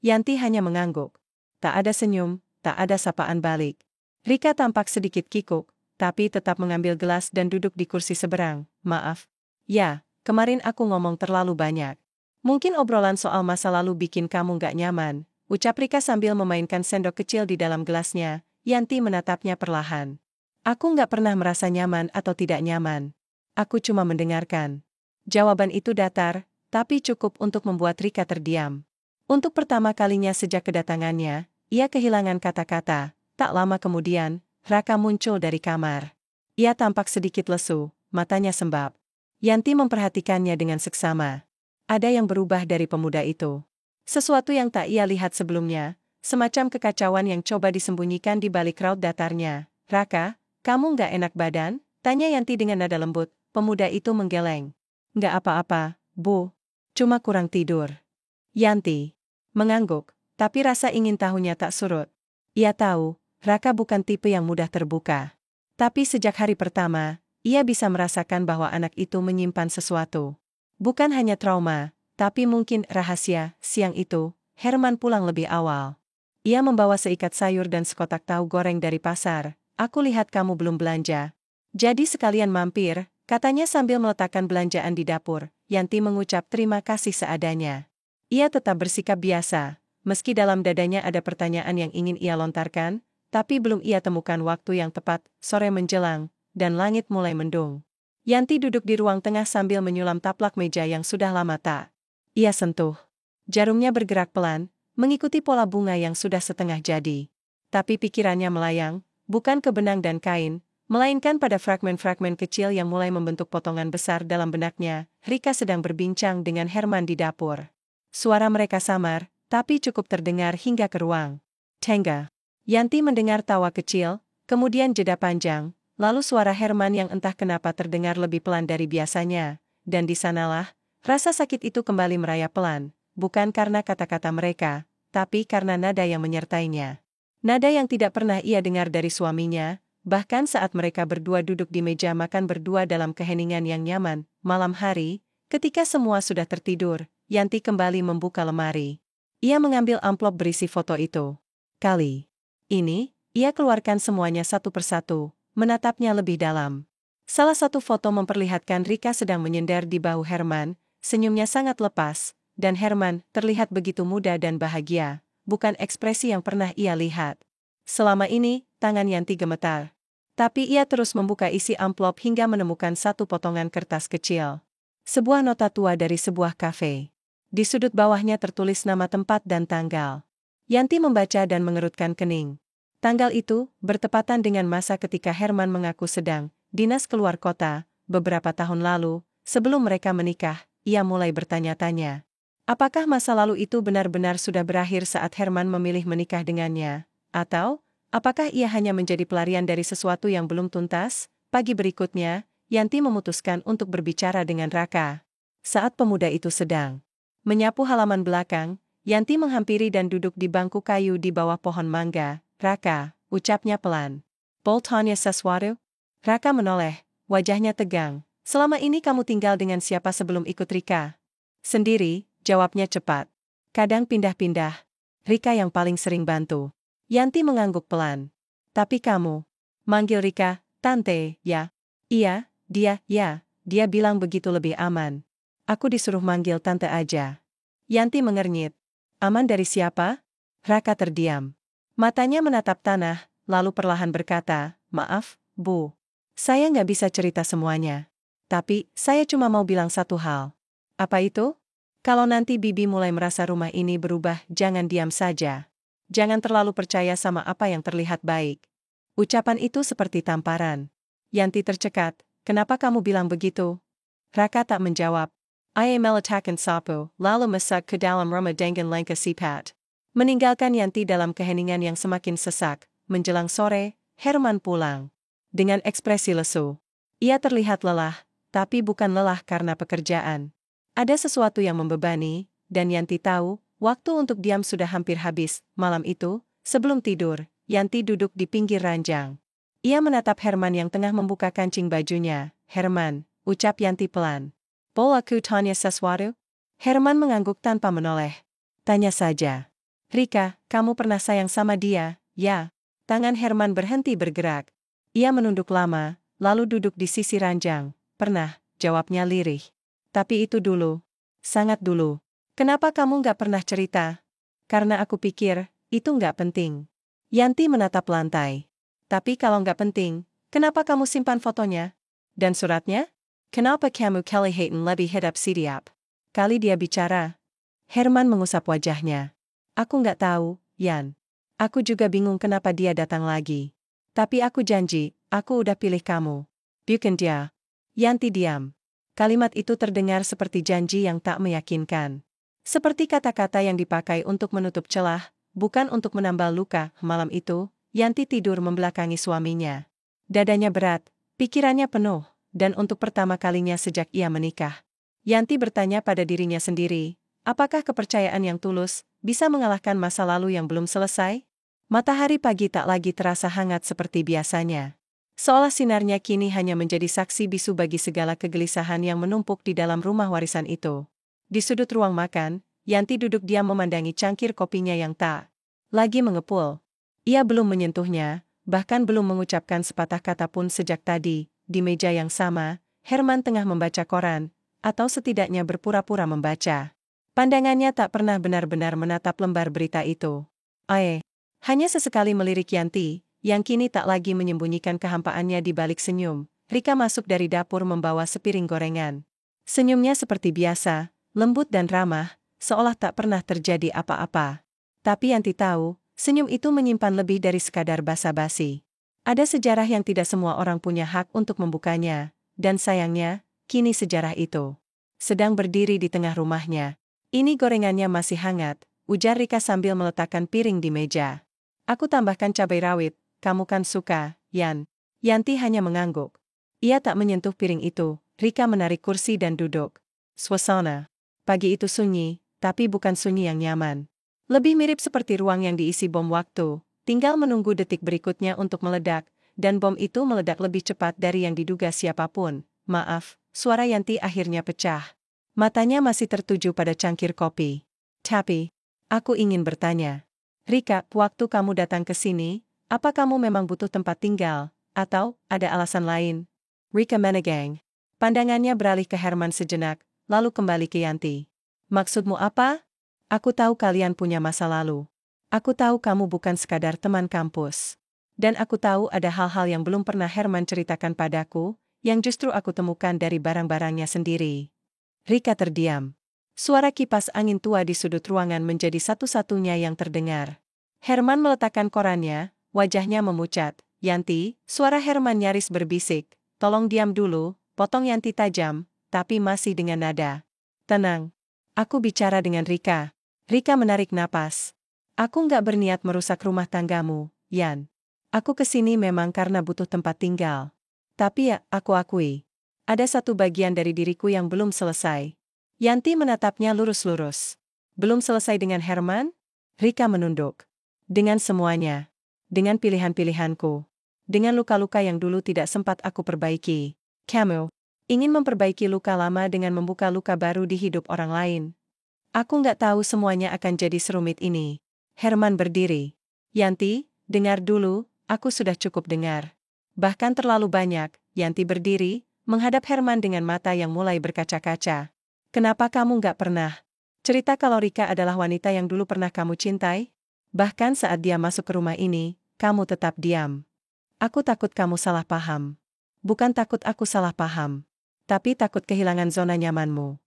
Yanti hanya mengangguk. Tak ada senyum, tak ada sapaan balik. Rika tampak sedikit kikuk, tapi tetap mengambil gelas dan duduk di kursi seberang. Maaf. Ya, kemarin aku ngomong terlalu banyak. Mungkin obrolan soal masa lalu bikin kamu gak nyaman, ucap Rika sambil memainkan sendok kecil di dalam gelasnya. Yanti menatapnya perlahan. Aku gak pernah merasa nyaman atau tidak nyaman. Aku cuma mendengarkan. Jawaban itu datar, tapi cukup untuk membuat Rika terdiam. Untuk pertama kalinya sejak kedatangannya, ia kehilangan kata-kata. Tak lama kemudian, Raka muncul dari kamar. Ia tampak sedikit lesu, matanya sembab. Yanti memperhatikannya dengan seksama. Ada yang berubah dari pemuda itu. Sesuatu yang tak ia lihat sebelumnya, semacam kekacauan yang coba disembunyikan di balik raut datarnya. Raka, kamu gak enak badan? Tanya Yanti dengan nada lembut. Pemuda itu menggeleng. Gak apa-apa, Bu. Cuma kurang tidur. Yanti mengangguk, tapi rasa ingin tahunya tak surut. Ia tahu, Raka bukan tipe yang mudah terbuka. Tapi sejak hari pertama, ia bisa merasakan bahwa anak itu menyimpan sesuatu. Bukan hanya trauma, tapi mungkin rahasia. Siang itu, Herman pulang lebih awal. Ia membawa seikat sayur dan sekotak tahu goreng dari pasar. Aku lihat kamu belum belanja. Jadi sekalian mampir, katanya sambil meletakkan belanjaan di dapur. Yanti mengucap terima kasih seadanya. Ia tetap bersikap biasa, meski dalam dadanya ada pertanyaan yang ingin ia lontarkan, tapi belum ia temukan waktu yang tepat. Sore menjelang, dan langit mulai mendung. Yanti duduk di ruang tengah sambil menyulam taplak meja yang sudah lama tak ia sentuh. Jarumnya bergerak pelan, mengikuti pola bunga yang sudah setengah jadi. Tapi pikirannya melayang, bukan ke benang dan kain, melainkan pada fragmen-fragmen kecil yang mulai membentuk potongan besar dalam benaknya. Rika sedang berbincang dengan Herman di dapur. Suara mereka samar, tapi cukup terdengar hingga ke ruang tengah. Yanti mendengar tawa kecil, kemudian jeda panjang, lalu suara Herman yang entah kenapa terdengar lebih pelan dari biasanya, dan di sanalah, rasa sakit itu kembali merayap pelan, bukan karena kata-kata mereka, tapi karena nada yang menyertainya. Nada yang tidak pernah ia dengar dari suaminya, bahkan saat mereka berdua duduk di meja makan berdua dalam keheningan yang nyaman. Malam hari, ketika semua sudah tertidur, Yanti kembali membuka lemari. Ia mengambil amplop berisi foto itu. Kali ini, ia keluarkan semuanya satu persatu, menatapnya lebih dalam. Salah satu foto memperlihatkan Rika sedang menyender di bahu Herman, senyumnya sangat lepas, dan Herman terlihat begitu muda dan bahagia, bukan ekspresi yang pernah ia lihat. Selama ini, tangan Yanti gemetar. Tapi ia terus membuka isi amplop hingga menemukan satu potongan kertas kecil. Sebuah nota tua dari sebuah kafe. Di sudut bawahnya tertulis nama tempat dan tanggal. Yanti membaca dan mengerutkan kening. Tanggal itu bertepatan dengan masa ketika Herman mengaku sedang dinas keluar kota. Beberapa tahun lalu, sebelum mereka menikah, ia mulai bertanya-tanya. Apakah masa lalu itu benar-benar sudah berakhir saat Herman memilih menikah dengannya? Atau, apakah ia hanya menjadi pelarian dari sesuatu yang belum tuntas? Pagi berikutnya, Yanti memutuskan untuk berbicara dengan Raka. Saat pemuda itu sedang menyapu halaman belakang, Yanti menghampiri dan duduk di bangku kayu di bawah pohon mangga. Raka, ucapnya pelan. Boltonnya sesuatu? Raka menoleh, wajahnya tegang. Selama ini kamu tinggal dengan siapa sebelum ikut Rika? Sendiri, jawabnya cepat. Kadang pindah-pindah. Rika yang paling sering bantu. Yanti mengangguk pelan. Tapi kamu, manggil Rika, Tante, ya? Iya, dia bilang begitu lebih aman. Aku disuruh manggil Tante aja. Yanti mengernyit. Aman dari siapa? Raka terdiam. Matanya menatap tanah, lalu perlahan berkata, maaf, Bu. Saya nggak bisa cerita semuanya. Tapi, saya cuma mau bilang satu hal. Apa itu? Kalau nanti Bibi mulai merasa rumah ini berubah, jangan diam saja. Jangan terlalu percaya sama apa yang terlihat baik. Ucapan itu seperti tamparan. Yanti tercekat, kenapa kamu bilang begitu? Raka tak menjawab. Ia meletakkan sapu, lalu masuk ke dalam rumah dengan langkah sipat. Meninggalkan Yanti dalam keheningan yang semakin sesak. Menjelang sore, Herman pulang. Dengan ekspresi lesu. Ia terlihat lelah, tapi bukan lelah karena pekerjaan. Ada sesuatu yang membebani, dan Yanti tahu, waktu untuk diam sudah hampir habis. Malam itu, sebelum tidur, Yanti duduk di pinggir ranjang. Ia menatap Herman yang tengah membuka kancing bajunya. Herman, ucap Yanti pelan. Boleh aku tanya sesuatu? Herman mengangguk tanpa menoleh. Tanya saja. Rika, kamu pernah sayang sama dia, ya? Tangan Herman berhenti bergerak. Ia menunduk lama, lalu duduk di sisi ranjang. Pernah, jawabnya lirih. Tapi itu dulu. Sangat dulu. Kenapa kamu nggak pernah cerita? Karena aku pikir, itu nggak penting. Yanti menatap lantai. Tapi kalau nggak penting, kenapa kamu simpan fotonya? Dan suratnya? Kenapa kamu kelihatan lebih hidup setiap kali dia bicara? Herman mengusap wajahnya. Aku nggak tahu, Yan. Aku juga bingung kenapa dia datang lagi. Tapi aku janji, aku udah pilih kamu. Bukan dia. Yanti diam. Kalimat itu terdengar seperti janji yang tak meyakinkan. Seperti kata-kata yang dipakai untuk menutup celah, bukan untuk menambal luka. Malam itu, Yanti tidur membelakangi suaminya. Dadanya berat, pikirannya penuh, dan untuk pertama kalinya sejak ia menikah. Yanti bertanya pada dirinya sendiri, apakah kepercayaan yang tulus bisa mengalahkan masa lalu yang belum selesai? Matahari pagi tak lagi terasa hangat seperti biasanya. Seolah sinarnya kini hanya menjadi saksi bisu bagi segala kegelisahan yang menumpuk di dalam rumah warisan itu. Di sudut ruang makan, Yanti duduk diam memandangi cangkir kopinya yang tak lagi mengepul. Ia belum menyentuhnya, bahkan belum mengucapkan sepatah kata pun sejak tadi. Di meja yang sama, Herman tengah membaca koran, atau setidaknya berpura-pura membaca. Pandangannya tak pernah benar-benar menatap lembar berita itu. Hanya sesekali melirik Yanti, yang kini tak lagi menyembunyikan kehampaannya di balik senyum. Rika masuk dari dapur membawa sepiring gorengan. Senyumnya seperti biasa, lembut dan ramah, seolah tak pernah terjadi apa-apa. Tapi Yanti tahu, senyum itu menyimpan lebih dari sekadar basa-basi. Ada sejarah yang tidak semua orang punya hak untuk membukanya, dan sayangnya, kini sejarah itu sedang berdiri di tengah rumahnya. Ini gorengannya masih hangat, ujar Rika sambil meletakkan piring di meja. Aku tambahkan cabai rawit. Kamu kan suka, Yan. Yanti hanya mengangguk. Ia tak menyentuh piring itu. Rika menarik kursi dan duduk. Suasana pagi itu sunyi, tapi bukan sunyi yang nyaman. Lebih mirip seperti ruang yang diisi bom waktu, tinggal menunggu detik berikutnya untuk meledak, dan bom itu meledak lebih cepat dari yang diduga siapapun. Maaf, suara Yanti akhirnya pecah. Matanya masih tertuju pada cangkir kopi. Tapi, aku ingin bertanya. Rika, waktu kamu datang ke sini, apa kamu memang butuh tempat tinggal, atau ada alasan lain? Rika menegang. Pandangannya beralih ke Herman sejenak, lalu kembali ke Yanti. Maksudmu apa? Aku tahu kalian punya masa lalu. Aku tahu kamu bukan sekadar teman kampus. Dan aku tahu ada hal-hal yang belum pernah Herman ceritakan padaku, yang justru aku temukan dari barang-barangnya sendiri. Rika terdiam. Suara kipas angin tua di sudut ruangan menjadi satu-satunya yang terdengar. Herman meletakkan korannya. Wajahnya memucat. Yanti, suara Herman nyaris berbisik. Tolong diam dulu, potong Yanti tajam, tapi masih dengan nada. Tenang. Aku bicara dengan Rika. Rika menarik napas. Aku nggak berniat merusak rumah tanggamu, Yan. Aku kesini memang karena butuh tempat tinggal. Tapi ya, aku akui. Ada satu bagian dari diriku yang belum selesai. Yanti menatapnya lurus-lurus. Belum selesai dengan Herman? Rika menunduk. Dengan semuanya. Dengan pilihan-pilihanku. Dengan luka-luka yang dulu tidak sempat aku perbaiki. Kamu ingin memperbaiki luka lama dengan membuka luka baru di hidup orang lain. Aku nggak tahu semuanya akan jadi serumit ini. Herman berdiri. Yanti, dengar dulu, aku sudah cukup dengar. Bahkan terlalu banyak. Yanti berdiri, menghadap Herman dengan mata yang mulai berkaca-kaca. Kenapa kamu nggak pernah cerita kalau Rika adalah wanita yang dulu pernah kamu cintai? Bahkan saat dia masuk ke rumah ini, kamu tetap diam. Aku takut kamu salah paham. Bukan takut aku salah paham. Tapi takut kehilangan zona nyamanmu.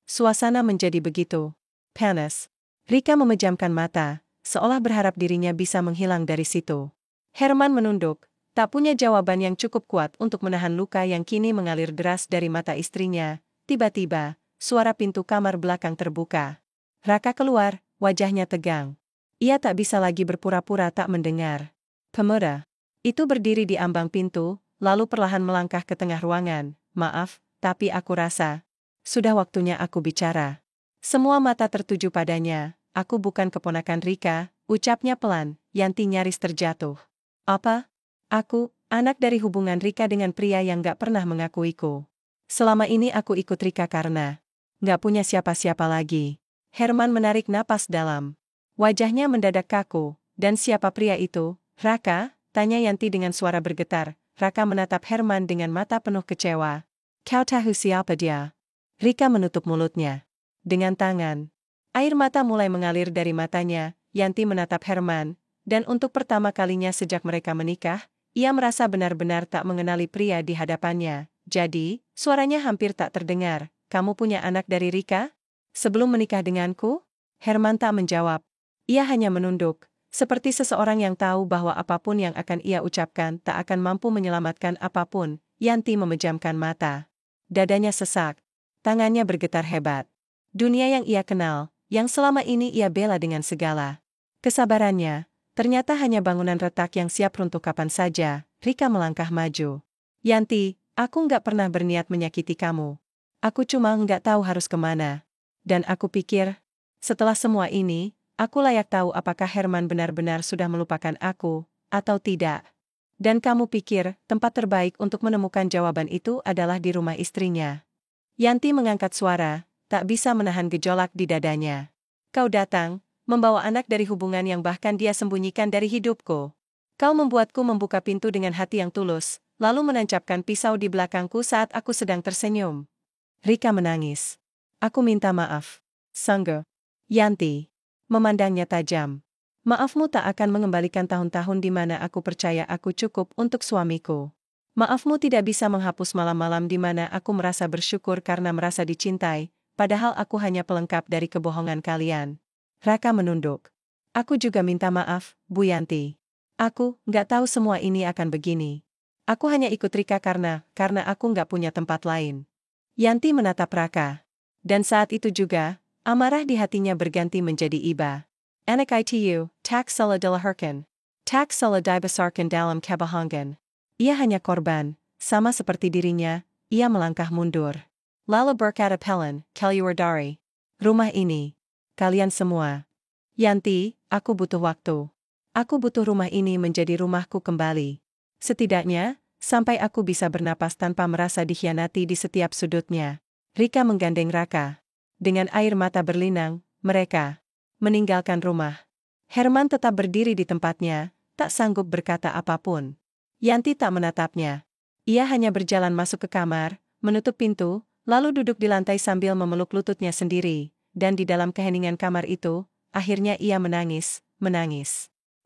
Suasana menjadi begitu panas. Rika memejamkan mata, seolah berharap dirinya bisa menghilang dari situ. Herman menunduk, tak punya jawaban yang cukup kuat untuk menahan luka yang kini mengalir deras dari mata istrinya. Tiba-tiba, suara pintu kamar belakang terbuka. Raka keluar, wajahnya tegang. Ia tak bisa lagi berpura-pura tak mendengar. Pemuda itu berdiri di ambang pintu, lalu perlahan melangkah ke tengah ruangan. Maaf, tapi aku rasa sudah waktunya aku bicara. Semua mata tertuju padanya. Aku bukan keponakan Rika, ucapnya pelan. Yanti nyaris terjatuh. Apa? Aku, anak dari hubungan Rika dengan pria yang gak pernah mengakuiku. Selama ini aku ikut Rika karena gak punya siapa-siapa lagi. Herman menarik napas dalam. Wajahnya mendadak kaku. Dan siapa pria itu? Raka? Tanya Yanti dengan suara bergetar. Raka menatap Herman dengan mata penuh kecewa. Kau tahu siapa dia? Rika menutup mulutnya dengan tangan. Air mata mulai mengalir dari matanya. Yanti menatap Herman, dan untuk pertama kalinya sejak mereka menikah, ia merasa benar-benar tak mengenali pria di hadapannya. Jadi, suaranya hampir tak terdengar. Kamu punya anak dari Rika? Sebelum menikah denganku? Herman tak menjawab. Ia hanya menunduk, seperti seseorang yang tahu bahwa apapun yang akan ia ucapkan tak akan mampu menyelamatkan apapun. Yanti memejamkan mata. Dadanya sesak. Tangannya bergetar hebat. Dunia yang ia kenal, yang selama ini ia bela dengan segala kesabarannya, ternyata hanya bangunan retak yang siap runtuh kapan saja. Rika melangkah maju. Yanti, aku nggak pernah berniat menyakiti kamu. Aku cuma nggak tahu harus kemana. Dan aku pikir, setelah semua ini, aku layak tahu apakah Herman benar-benar sudah melupakan aku, atau tidak. Dan kamu pikir, tempat terbaik untuk menemukan jawaban itu adalah di rumah istrinya. Yanti mengangkat suara, tak bisa menahan gejolak di dadanya. Kau datang, membawa anak dari hubungan yang bahkan dia sembunyikan dari hidupku. Kau membuatku membuka pintu dengan hati yang tulus, lalu menancapkan pisau di belakangku saat aku sedang tersenyum. Rika menangis. Aku minta maaf. Sangga. Yanti memandangnya tajam. Maafmu tak akan mengembalikan tahun-tahun di mana aku percaya aku cukup untuk suamiku. Maafmu tidak bisa menghapus malam-malam di mana aku merasa bersyukur karena merasa dicintai, padahal aku hanya pelengkap dari kebohongan kalian. Raka menunduk. Aku juga minta maaf, Bu Yanti. Aku nggak tahu semua ini akan begini. Aku hanya ikut Rika karena aku nggak punya tempat lain. Yanti menatap Raka. Dan saat itu juga, amarah di hatinya berganti menjadi iba. Anak itu, tak salah dilahirkan. Tak salah dibesarkan dalam kebohongan. Ia hanya korban, sama seperti dirinya. Ia melangkah mundur. Lalu berkata pelan, Kaliwardari. Rumah ini. Kalian semua. Yanti, aku butuh waktu. Aku butuh rumah ini menjadi rumahku kembali. Setidaknya, sampai aku bisa bernapas tanpa merasa dikhianati di setiap sudutnya. Rika menggandeng Raka. Dengan air mata berlinang, mereka meninggalkan rumah. Herman tetap berdiri di tempatnya, tak sanggup berkata apapun. Yanti tak menatapnya. Ia hanya berjalan masuk ke kamar, menutup pintu, lalu duduk di lantai sambil memeluk lututnya sendiri, dan di dalam keheningan kamar itu, akhirnya ia menangis.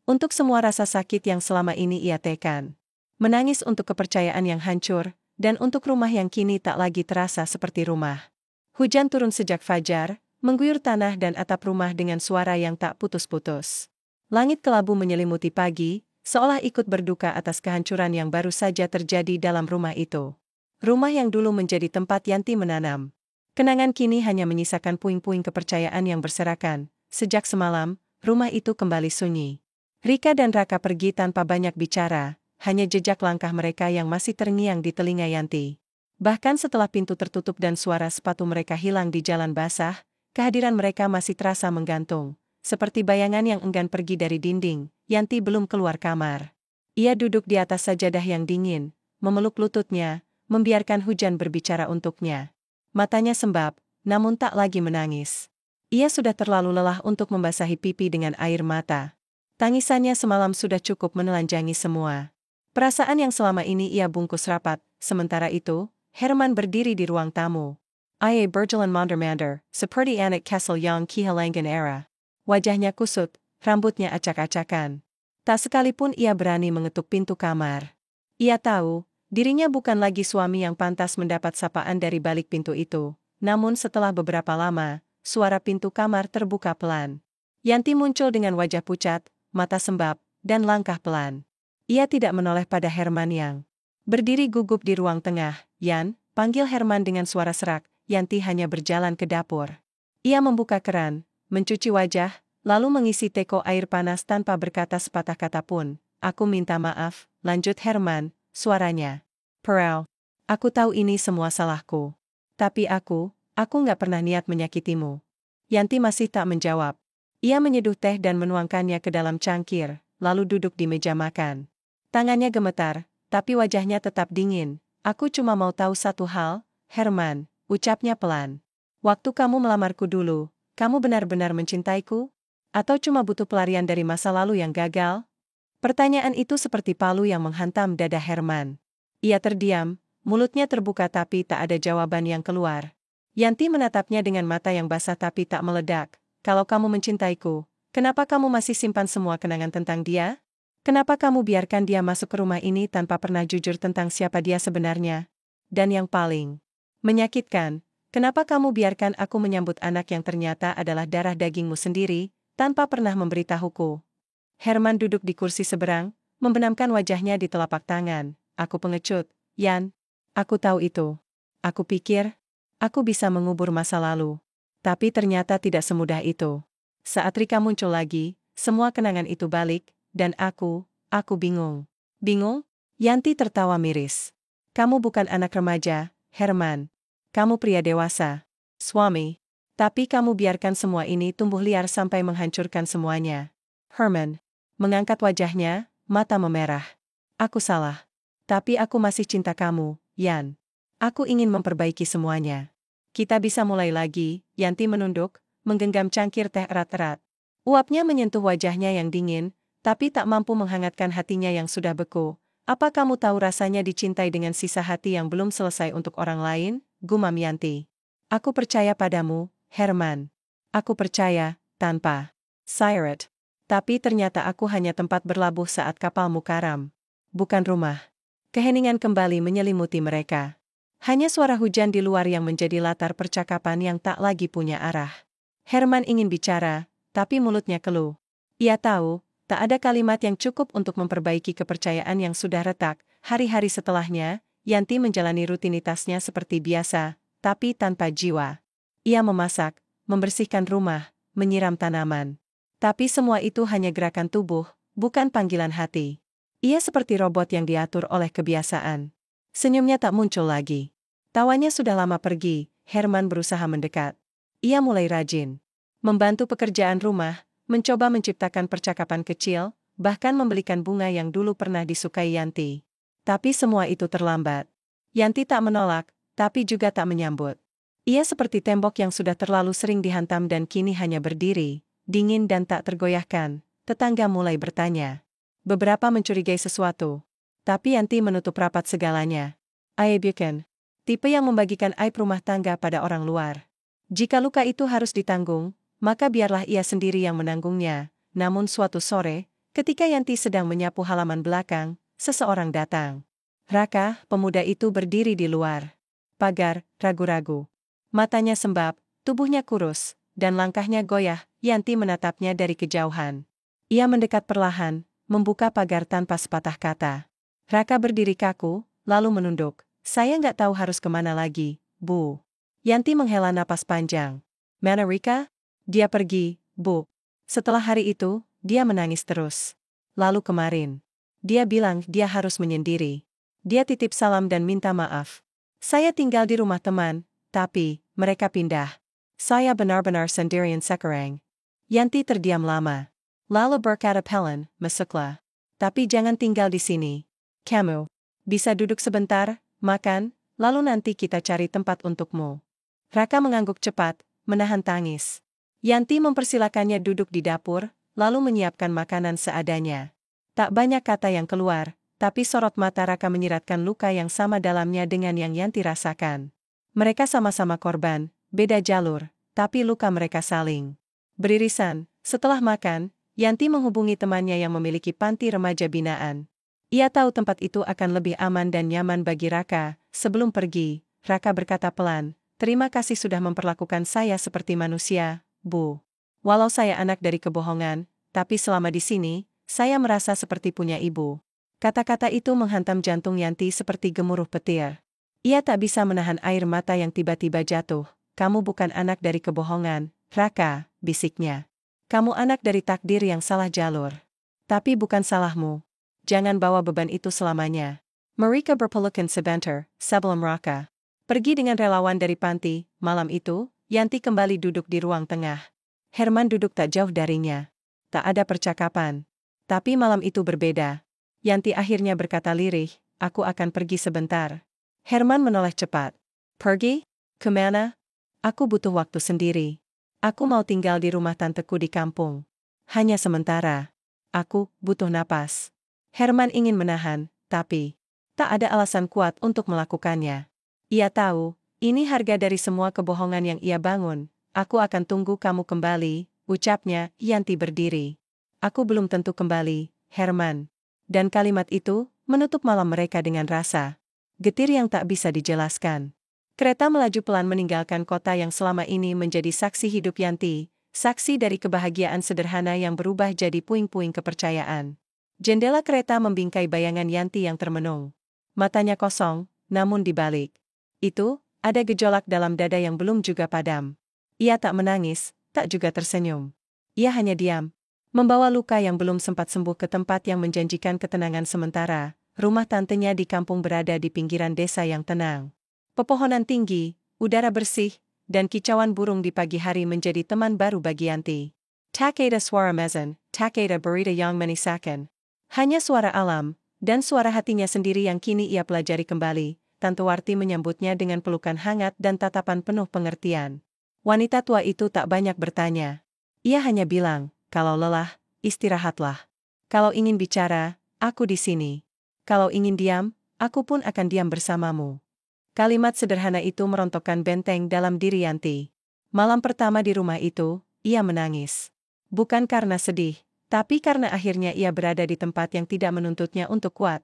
Untuk semua rasa sakit yang selama ini ia tekan. Menangis untuk kepercayaan yang hancur, dan untuk rumah yang kini tak lagi terasa seperti rumah. Hujan turun sejak fajar, mengguyur tanah dan atap rumah dengan suara yang tak putus-putus. Langit kelabu menyelimuti pagi, seolah ikut berduka atas kehancuran yang baru saja terjadi dalam rumah itu. Rumah yang dulu menjadi tempat Yanti menanam kenangan kini hanya menyisakan puing-puing kepercayaan yang berserakan. Sejak semalam, rumah itu kembali sunyi. Rika dan Raka pergi tanpa banyak bicara, hanya jejak langkah mereka yang masih terngiang di telinga Yanti. Bahkan setelah pintu tertutup dan suara sepatu mereka hilang di jalan basah, kehadiran mereka masih terasa menggantung. Seperti bayangan yang enggan pergi dari dinding, Yanti belum keluar kamar. Ia duduk di atas sajadah yang dingin, memeluk lututnya, membiarkan hujan berbicara untuknya. Matanya sembab, namun tak lagi menangis. Ia sudah terlalu lelah untuk membasahi pipi dengan air mata. Tangisannya semalam sudah cukup menelanjangi semua perasaan yang selama ini ia bungkus rapat. Sementara itu, Herman berdiri di ruang tamu. Ia berjalan mondar-mandir, seperti anak kecil yang kehilangan arah. Wajahnya kusut, rambutnya acak-acakan. Tak sekalipun ia berani mengetuk pintu kamar. Ia tahu, Dirinya bukan lagi suami yang pantas mendapat sapaan dari balik pintu itu. Namun setelah beberapa lama, suara pintu kamar terbuka pelan. Yanti muncul dengan wajah pucat, mata sembab, dan langkah pelan. Ia tidak menoleh pada Herman yang berdiri gugup di ruang tengah. "Yan," panggil Herman dengan suara serak. Yanti hanya berjalan ke dapur. Ia membuka keran, mencuci wajah, lalu mengisi teko air panas tanpa berkata sepatah kata pun. "Aku minta maaf," lanjut Herman, suaranya perau. "Aku tahu ini semua salahku. Tapi aku nggak pernah niat menyakitimu." Yanti masih tak menjawab. Ia menyeduh teh dan menuangkannya ke dalam cangkir, lalu duduk di meja makan. Tangannya gemetar, tapi wajahnya tetap dingin. "Aku cuma mau tahu satu hal, Herman," ucapnya pelan. "Waktu kamu melamarku dulu, kamu benar-benar mencintaiku? Atau cuma butuh pelarian dari masa lalu yang gagal?" Pertanyaan itu seperti palu yang menghantam dada Herman. Ia terdiam, mulutnya terbuka tapi tak ada jawaban yang keluar. Yanti menatapnya dengan mata yang basah tapi tak meledak. "Kalau kamu mencintaiku, kenapa kamu masih simpan semua kenangan tentang dia? Kenapa kamu biarkan dia masuk ke rumah ini tanpa pernah jujur tentang siapa dia sebenarnya? Dan yang paling menyakitkan, kenapa kamu biarkan aku menyambut anak yang ternyata adalah darah dagingmu sendiri, tanpa pernah memberitahuku?" Herman duduk di kursi seberang, membenamkan wajahnya di telapak tangan. "Aku pengecut, Yan. Aku tahu itu. Aku pikir aku bisa mengubur masa lalu. Tapi ternyata tidak semudah itu. Saat Rika muncul lagi, semua kenangan itu balik, dan aku bingung." "Bingung?" Yanti tertawa miris. "Kamu bukan anak remaja, Herman. Kamu pria dewasa. Suami. Tapi kamu biarkan semua ini tumbuh liar sampai menghancurkan semuanya." Herman mengangkat wajahnya, mata memerah. "Aku salah. Tapi aku masih cinta kamu, Yan. Aku ingin memperbaiki semuanya. Kita bisa mulai lagi." Yanti menunduk, menggenggam cangkir teh erat-erat. Uapnya menyentuh wajahnya yang dingin, tapi tak mampu menghangatkan hatinya yang sudah beku. "Apa kamu tahu rasanya dicintai dengan sisa hati yang belum selesai untuk orang lain?" gumam Yanti. "Aku percaya padamu, Herman. Aku percaya, tanpa Siret. Tapi ternyata aku hanya tempat berlabuh saat kapalmu karam. Bukan rumah." Keheningan kembali menyelimuti mereka. Hanya suara hujan di luar yang menjadi latar percakapan yang tak lagi punya arah. Herman ingin bicara, tapi mulutnya keluh. Ia tahu, tak ada kalimat yang cukup untuk memperbaiki kepercayaan yang sudah retak. Hari-hari setelahnya, Yanti menjalani rutinitasnya seperti biasa, tapi tanpa jiwa. Ia memasak, membersihkan rumah, menyiram tanaman. Tapi semua itu hanya gerakan tubuh, bukan panggilan hati. Ia seperti robot yang diatur oleh kebiasaan. Senyumnya tak muncul lagi. Tawanya sudah lama pergi. Herman berusaha mendekat. Ia mulai rajin membantu pekerjaan rumah, mencoba menciptakan percakapan kecil, bahkan membelikan bunga yang dulu pernah disukai Yanti. Tapi semua itu terlambat. Yanti tak menolak, tapi juga tak menyambut. Ia seperti tembok yang sudah terlalu sering dihantam dan kini hanya berdiri, dingin dan tak tergoyahkan. Tetangga mulai bertanya. Beberapa mencurigai sesuatu. Tapi Yanti menutup rapat segalanya. Bukan tipe yang membagikan aib rumah tangga pada orang luar. Jika luka itu harus ditanggung, maka biarlah ia sendiri yang menanggungnya. Namun suatu sore, ketika Yanti sedang menyapu halaman belakang, seseorang datang. Raka, pemuda itu berdiri di luar pagar, ragu-ragu. Matanya sembab, tubuhnya kurus, dan langkahnya goyah. Yanti menatapnya dari kejauhan. Ia mendekat perlahan, membuka pagar tanpa sepatah kata. Raka berdiri kaku, lalu menunduk. "Saya nggak tahu harus kemana lagi, Bu." Yanti menghela napas panjang. "Mana Rika?" "Dia pergi, Bu." Setelah hari itu, dia menangis terus. Lalu kemarin, dia bilang dia harus menyendiri. Dia titip salam dan minta maaf. "Saya tinggal di rumah teman, tapi mereka pindah. Saya benar-benar sendirian sekarang." Yanti terdiam lama. Lalu berkata pelan, "Masuklah. Tapi jangan tinggal di sini. Kamu bisa duduk sebentar, makan, lalu nanti kita cari tempat untukmu." Raka mengangguk cepat, menahan tangis. Yanti mempersilakannya duduk di dapur, lalu menyiapkan makanan seadanya. Tak banyak kata yang keluar, tapi sorot mata Raka menyiratkan luka yang sama dalamnya dengan yang Yanti rasakan. Mereka sama-sama korban, beda jalur, tapi luka mereka saling beririsan. Setelah makan, Yanti menghubungi temannya yang memiliki panti remaja binaan. Ia tahu tempat itu akan lebih aman dan nyaman bagi Raka. Sebelum pergi, Raka berkata pelan, "Terima kasih sudah memperlakukan saya seperti manusia, Bu. Walau saya anak dari kebohongan, tapi selama di sini, saya merasa seperti punya ibu." Kata-kata itu menghantam jantung Yanti seperti gemuruh petir. Ia tak bisa menahan air mata yang tiba-tiba jatuh. "Kamu bukan anak dari kebohongan, Raka," bisiknya. "Kamu anak dari takdir yang salah jalur. Tapi bukan salahmu. Jangan bawa beban itu selamanya." Mereka berpelukan sebentar, sebelum Raka pergi dengan relawan dari panti. Malam itu, Yanti kembali duduk di ruang tengah. Herman duduk tak jauh darinya. Tak ada percakapan. Tapi malam itu berbeda. Yanti akhirnya berkata lirih, "Aku akan pergi sebentar." Herman menoleh cepat. "Pergi? Kemana?" "Aku butuh waktu sendiri. Aku mau tinggal di rumah tanteku di kampung. Hanya sementara. Aku butuh napas." Herman ingin menahan, tapi tak ada alasan kuat untuk melakukannya. Ia tahu, ini harga dari semua kebohongan yang ia bangun. "Aku akan tunggu kamu kembali," ucapnya. Yanti berdiri. "Aku belum tentu kembali, Herman." Dan kalimat itu menutup malam mereka dengan rasa getir yang tak bisa dijelaskan. Kereta melaju pelan meninggalkan kota yang selama ini menjadi saksi hidup Yanti, saksi dari kebahagiaan sederhana yang berubah jadi puing-puing kepercayaan. Jendela kereta membingkai bayangan Yanti yang termenung. Matanya kosong, namun di balik itu, ada gejolak dalam dada yang belum juga padam. Ia tak menangis, tak juga tersenyum. Ia hanya diam, membawa luka yang belum sempat sembuh ke tempat yang menjanjikan ketenangan sementara. Rumah tantenya di kampung berada di pinggiran desa yang tenang. Pepohonan tinggi, udara bersih, dan kicauan burung di pagi hari menjadi teman baru bagi Yanti. Takeda suara mezen, Takeda berita yang menisakan. Hanya suara alam, dan suara hatinya sendiri yang kini ia pelajari kembali. Tante Warti menyambutnya dengan pelukan hangat dan tatapan penuh pengertian. Wanita tua itu tak banyak bertanya. Ia hanya bilang, "Kalau lelah, istirahatlah. Kalau ingin bicara, aku di sini. Kalau ingin diam, aku pun akan diam bersamamu." Kalimat sederhana itu merontokkan benteng dalam diri Yanti. Malam pertama di rumah itu, ia menangis. Bukan karena sedih, tapi karena akhirnya ia berada di tempat yang tidak menuntutnya untuk kuat.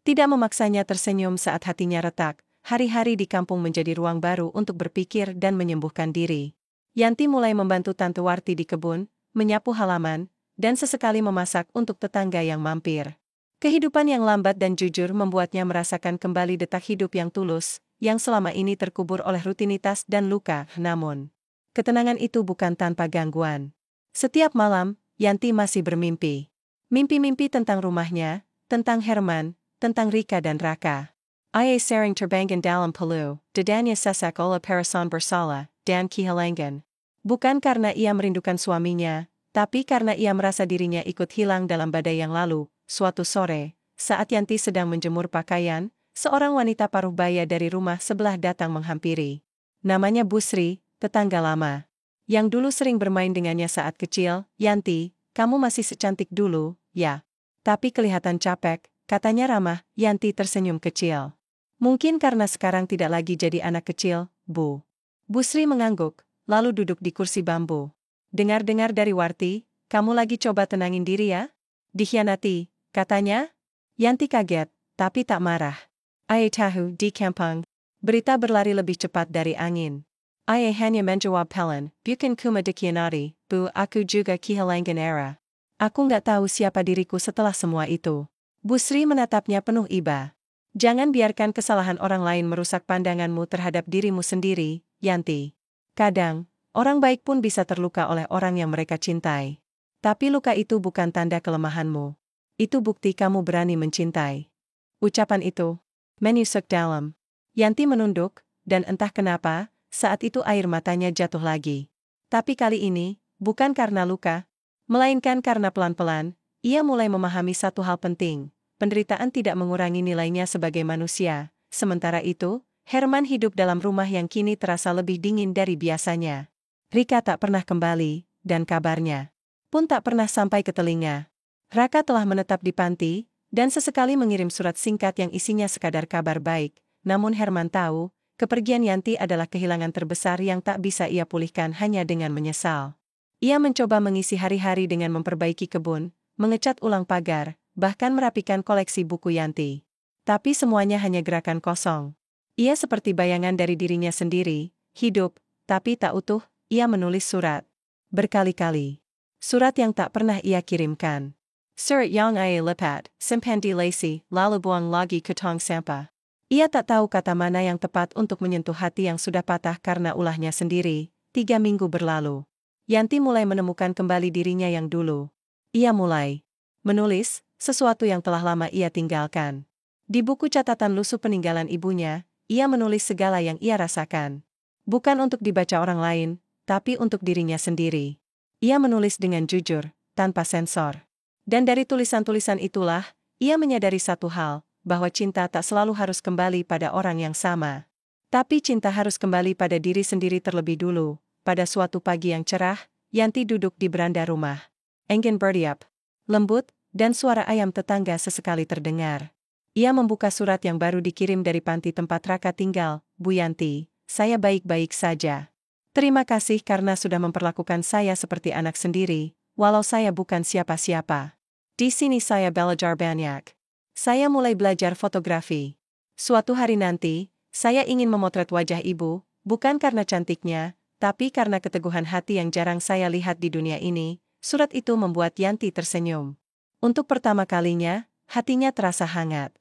Tidak memaksanya tersenyum saat hatinya retak. Hari-hari di kampung menjadi ruang baru untuk berpikir dan menyembuhkan diri. Yanti mulai membantu Tante Warti di kebun, menyapu halaman, dan sesekali memasak untuk tetangga yang mampir. Kehidupan yang lambat dan jujur membuatnya merasakan kembali detak hidup yang tulus, yang selama ini terkubur oleh rutinitas dan luka. Namun, ketenangan itu bukan tanpa gangguan. Setiap malam, Yanti masih bermimpi. Mimpi-mimpi tentang rumahnya, tentang Herman, tentang Rika dan Raka. Ia sering terbanggan dalam peluh, dadanya sesak oleh perasaan bersalah, dan kehilangan. Bukan karena ia merindukan suaminya, tapi karena ia merasa dirinya ikut hilang dalam badai yang lalu. Suatu sore, saat Yanti sedang menjemur pakaian, seorang wanita paruh baya dari rumah sebelah datang menghampiri. Namanya Busri, tetangga lama. Yang dulu sering bermain dengannya saat kecil. "Yanti, kamu masih secantik dulu, ya? Tapi kelihatan capek," katanya ramah. Yanti tersenyum kecil. "Mungkin karena sekarang tidak lagi jadi anak kecil, Bu." Busri mengangguk, lalu duduk di kursi bambu. "Dengar-dengar dari Warti, kamu lagi coba tenangin diri ya? Dikhianati, katanya?" Yanti kaget, tapi tak marah. "Ayah tahu di kampung." Berita berlari lebih cepat dari angin. "Ayah hanya menjawab pelan, bukan kuma dikhianati, Bu, aku juga kehilangan era. Aku nggak tahu siapa diriku setelah semua itu." Busri menatapnya penuh iba. "Jangan biarkan kesalahan orang lain merusak pandanganmu terhadap dirimu sendiri, Yanti. Kadang, orang baik pun bisa terluka oleh orang yang mereka cintai. Tapi luka itu bukan tanda kelemahanmu. Itu bukti kamu berani mencintai." Ucapan itu menusuk dalam. Yanti menunduk, dan entah kenapa, saat itu air matanya jatuh lagi. Tapi kali ini, bukan karena luka, melainkan karena pelan-pelan, ia mulai memahami satu hal penting. Penderitaan tidak mengurangi nilainya sebagai manusia. Sementara itu, Herman hidup dalam rumah yang kini terasa lebih dingin dari biasanya. Rika tak pernah kembali, dan kabarnya pun tak pernah sampai ke telinga. Raka telah menetap di panti, dan sesekali mengirim surat singkat yang isinya sekadar kabar baik. Namun Herman tahu, kepergian Yanti adalah kehilangan terbesar yang tak bisa ia pulihkan hanya dengan menyesal. Ia mencoba mengisi hari-hari dengan memperbaiki kebun, mengecat ulang pagar, bahkan merapikan koleksi buku Yanti. Tapi semuanya hanya gerakan kosong. Ia seperti bayangan dari dirinya sendiri, hidup, tapi tak utuh. Ia menulis surat. Berkali-kali. Surat yang tak pernah ia kirimkan. Surat yang ia lipat, simpan di laci, lalu buang lagi ke tong sampah. Ia tak tahu kata mana yang tepat untuk menyentuh hati yang sudah patah karena ulahnya sendiri. 3 minggu berlalu. Yanti mulai menemukan kembali dirinya yang dulu. Ia mulai menulis sesuatu yang telah lama ia tinggalkan. Di buku catatan lusuh peninggalan ibunya, ia menulis segala yang ia rasakan. Bukan untuk dibaca orang lain, tapi untuk dirinya sendiri. Ia menulis dengan jujur, tanpa sensor. Dan dari tulisan-tulisan itulah, ia menyadari satu hal, bahwa cinta tak selalu harus kembali pada orang yang sama. Tapi cinta harus kembali pada diri sendiri terlebih dulu. Pada suatu pagi yang cerah, Yanti duduk di beranda rumah. Angin bertiup, lembut, dan suara ayam tetangga sesekali terdengar. Ia membuka surat yang baru dikirim dari panti tempat Raka tinggal. Bu Yanti, saya baik-baik saja. Terima kasih karena sudah memperlakukan saya seperti anak sendiri, walau saya bukan siapa-siapa. Di sini saya belajar banyak. Saya mulai belajar fotografi. Suatu hari nanti, saya ingin memotret wajah ibu, bukan karena cantiknya, tapi karena keteguhan hati yang jarang saya lihat di dunia ini. Surat itu membuat Yanti tersenyum. Untuk pertama kalinya, hatinya terasa hangat.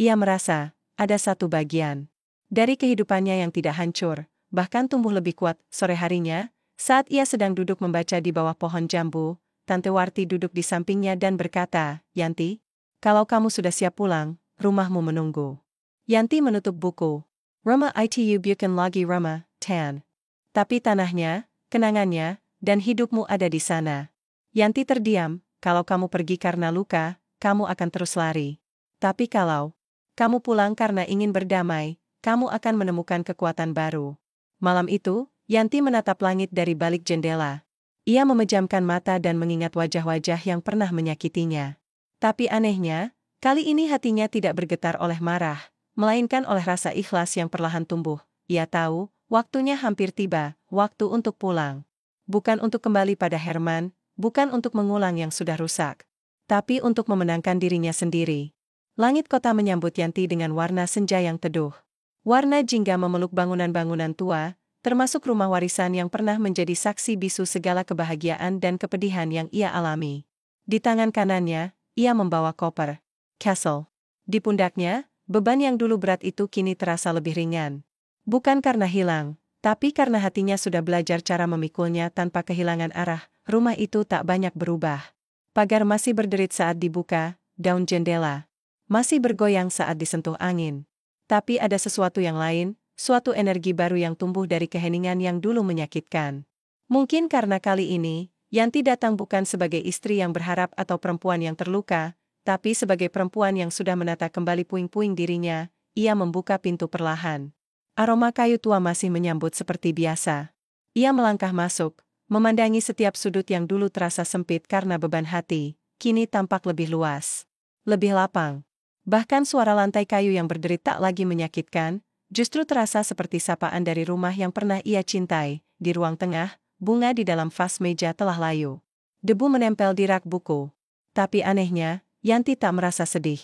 Ia merasa, ada satu bagian dari kehidupannya yang tidak hancur, bahkan tumbuh lebih kuat. Sore harinya, saat ia sedang duduk membaca di bawah pohon jambu, Tante Warti duduk di sampingnya dan berkata, Yanti, kalau kamu sudah siap pulang, rumahmu menunggu. Yanti menutup buku. Rumah itu bukan lagi rumah, Tan. Tapi tanahnya, kenangannya, dan hidupmu ada di sana. Yanti terdiam. Kalau kamu pergi karena luka, kamu akan terus lari. Tapi kalau kamu pulang karena ingin berdamai, kamu akan menemukan kekuatan baru. Malam itu, Yanti menatap langit dari balik jendela. Ia memejamkan mata dan mengingat wajah-wajah yang pernah menyakitinya. Tapi anehnya, kali ini hatinya tidak bergetar oleh marah, melainkan oleh rasa ikhlas yang perlahan tumbuh. Ia tahu, waktunya hampir tiba, waktu untuk pulang. Bukan untuk kembali pada Herman, bukan untuk mengulang yang sudah rusak, tapi untuk memenangkan dirinya sendiri. Langit kota menyambut Yanti dengan warna senja yang teduh. Warna jingga memeluk bangunan-bangunan tua, termasuk rumah warisan yang pernah menjadi saksi bisu segala kebahagiaan dan kepedihan yang ia alami. Di tangan kanannya, ia membawa koper Castle. Di pundaknya, beban yang dulu berat itu kini terasa lebih ringan. Bukan karena hilang, tapi karena hatinya sudah belajar cara memikulnya tanpa kehilangan arah. Rumah itu tak banyak berubah. Pagar masih berderit saat dibuka, daun jendela masih bergoyang saat disentuh angin. Tapi ada sesuatu yang lain, suatu energi baru yang tumbuh dari keheningan yang dulu menyakitkan. Mungkin karena kali ini, Yanti datang bukan sebagai istri yang berharap atau perempuan yang terluka, tapi sebagai perempuan yang sudah menata kembali puing-puing dirinya. Ia membuka pintu perlahan. Aroma kayu tua masih menyambut seperti biasa. Ia melangkah masuk, memandangi setiap sudut yang dulu terasa sempit karena beban hati, kini tampak lebih luas, lebih lapang. Bahkan suara lantai kayu yang berderit tak lagi menyakitkan, justru terasa seperti sapaan dari rumah yang pernah ia cintai. Di ruang tengah, bunga di dalam vas meja telah layu. Debu menempel di rak buku. Tapi anehnya, Yanti tak merasa sedih.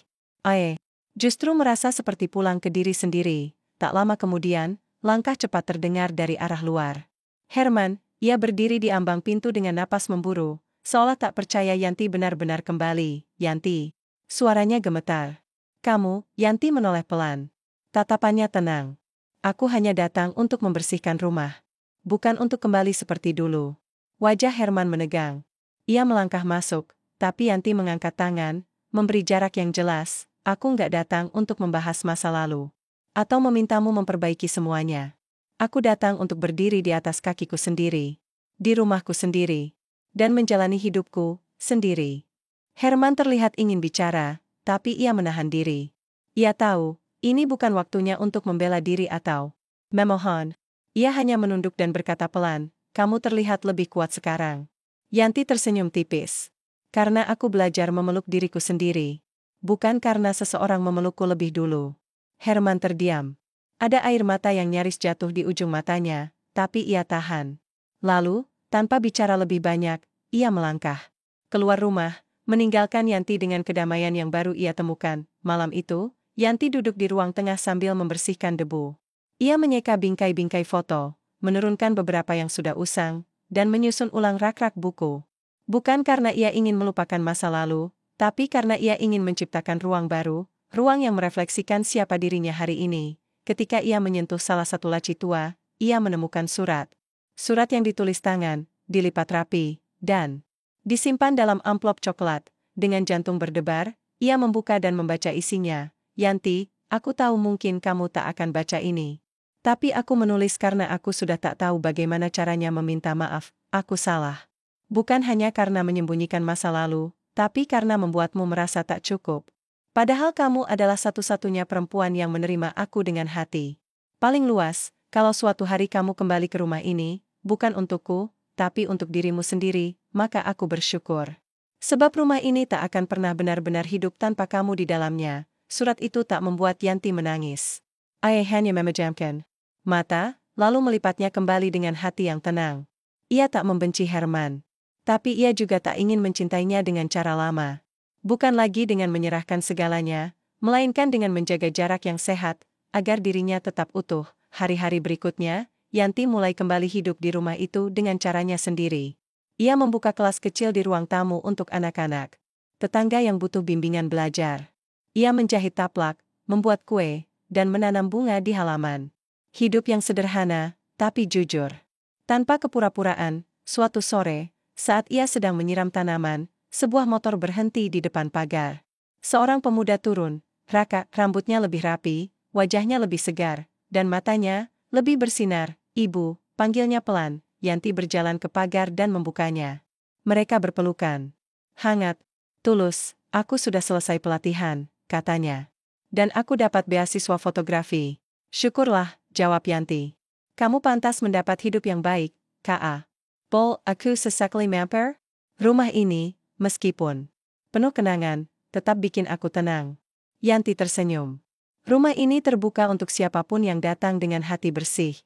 Justru merasa seperti pulang ke diri sendiri. Tak lama kemudian, langkah cepat terdengar dari arah luar. Herman, ia berdiri di ambang pintu dengan napas memburu, seolah tak percaya Yanti benar-benar kembali. Yanti. Suaranya gemetar. Kamu, Yanti menoleh pelan. Tatapannya tenang. Aku hanya datang untuk membersihkan rumah. Bukan untuk kembali seperti dulu. Wajah Herman menegang. Ia melangkah masuk, tapi Yanti mengangkat tangan, memberi jarak yang jelas. Aku nggak datang untuk membahas masa lalu. Atau memintamu memperbaiki semuanya. Aku datang untuk berdiri di atas kakiku sendiri. Di rumahku sendiri. Dan menjalani hidupku, sendiri. Herman terlihat ingin bicara, tapi ia menahan diri. Ia tahu, ini bukan waktunya untuk membela diri atau memohon. Ia hanya menunduk dan berkata pelan, kamu terlihat lebih kuat sekarang. Yanti tersenyum tipis. Karena aku belajar memeluk diriku sendiri. Bukan karena seseorang memelukku lebih dulu. Herman terdiam. Ada air mata yang nyaris jatuh di ujung matanya, tapi ia tahan. Lalu, tanpa bicara lebih banyak, ia melangkah keluar rumah, meninggalkan Yanti dengan kedamaian yang baru ia temukan. Malam itu, Yanti duduk di ruang tengah sambil membersihkan debu. Ia menyeka bingkai-bingkai foto, menurunkan beberapa yang sudah usang, dan menyusun ulang rak-rak buku. Bukan karena ia ingin melupakan masa lalu, tapi karena ia ingin menciptakan ruang baru, ruang yang merefleksikan siapa dirinya hari ini. Ketika ia menyentuh salah satu laci tua, ia menemukan surat. Surat yang ditulis tangan, dilipat rapi, dan disimpan dalam amplop coklat. Dengan jantung berdebar, ia membuka dan membaca isinya. Yanti, aku tahu mungkin kamu tak akan baca ini. Tapi aku menulis karena aku sudah tak tahu bagaimana caranya meminta maaf. Aku salah. Bukan hanya karena menyembunyikan masa lalu, tapi karena membuatmu merasa tak cukup. Padahal kamu adalah satu-satunya perempuan yang menerima aku dengan hati. Paling luas, kalau suatu hari kamu kembali ke rumah ini, bukan untukku, tapi untuk dirimu sendiri, maka aku bersyukur. Sebab rumah ini tak akan pernah benar-benar hidup tanpa kamu di dalamnya. Surat itu tak membuat Yanti menangis. Ia hanya memejamkan mata, lalu melipatnya kembali dengan hati yang tenang. Ia tak membenci Herman. Tapi ia juga tak ingin mencintainya dengan cara lama. Bukan lagi dengan menyerahkan segalanya, melainkan dengan menjaga jarak yang sehat, agar dirinya tetap utuh. Hari-hari berikutnya, Yanti mulai kembali hidup di rumah itu dengan caranya sendiri. Ia membuka kelas kecil di ruang tamu untuk anak-anak. Tetangga yang butuh bimbingan belajar. Ia menjahit taplak, membuat kue, dan menanam bunga di halaman. Hidup yang sederhana, tapi jujur. Tanpa kepura-puraan, suatu sore, saat ia sedang menyiram tanaman, sebuah motor berhenti di depan pagar. Seorang pemuda turun, Raka, rambutnya lebih rapi, wajahnya lebih segar, dan matanya lebih bersinar. Ibu, panggilnya pelan. Yanti berjalan ke pagar dan membukanya. Mereka berpelukan. Hangat, tulus, aku sudah selesai pelatihan, katanya. Dan aku dapat beasiswa fotografi. Syukurlah, jawab Yanti. Kamu pantas mendapat hidup yang baik, K.A. Paul, aku sesekali mampir. Rumah ini, meskipun penuh kenangan, tetap bikin aku tenang. Yanti tersenyum. Rumah ini terbuka untuk siapapun yang datang dengan hati bersih.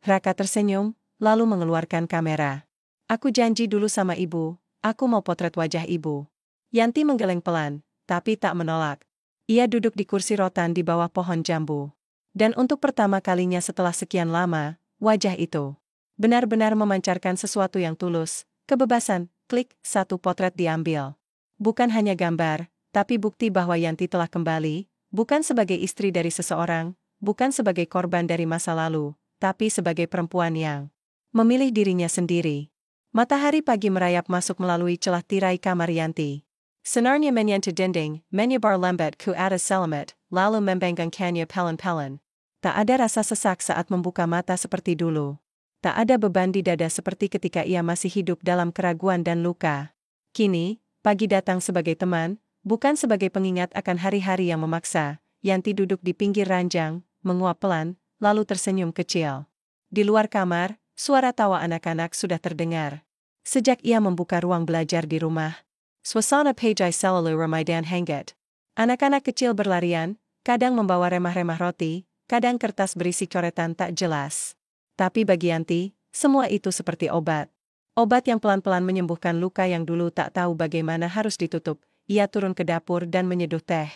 Raka tersenyum, lalu mengeluarkan kamera. Aku janji dulu sama ibu, aku mau potret wajah ibu. Yanti menggeleng pelan, tapi tak menolak. Ia duduk di kursi rotan di bawah pohon jambu. Dan untuk pertama kalinya setelah sekian lama, wajah itu benar-benar memancarkan sesuatu yang tulus, kebebasan. Klik, satu potret diambil. Bukan hanya gambar, tapi bukti bahwa Yanti telah kembali, bukan sebagai istri dari seseorang, bukan sebagai korban dari masa lalu, tapi sebagai perempuan yang memilih dirinya sendiri. Matahari pagi merayap masuk melalui celah tirai kamar Yanti. Senarnya menyentuh dinding, menyebar lembat ke atas selamat, lalu membengkangkannya pelan-pelan. Tak ada rasa sesak saat membuka mata seperti dulu. Tak ada beban di dada seperti ketika ia masih hidup dalam keraguan dan luka. Kini, pagi datang sebagai teman, bukan sebagai pengingat akan hari-hari yang memaksa. Yanti duduk di pinggir ranjang, menguap pelan, lalu tersenyum kecil. Di luar kamar, suara tawa anak-anak sudah terdengar. Sejak ia membuka ruang belajar di rumah, suasana pejai selalu ramai dan hangat. Anak-anak kecil berlarian, kadang membawa remah-remah roti, kadang kertas berisi coretan tak jelas. Tapi bagi Yanti, semua itu seperti obat. Obat yang pelan-pelan menyembuhkan luka yang dulu tak tahu bagaimana harus ditutup. Ia turun ke dapur dan menyeduh teh.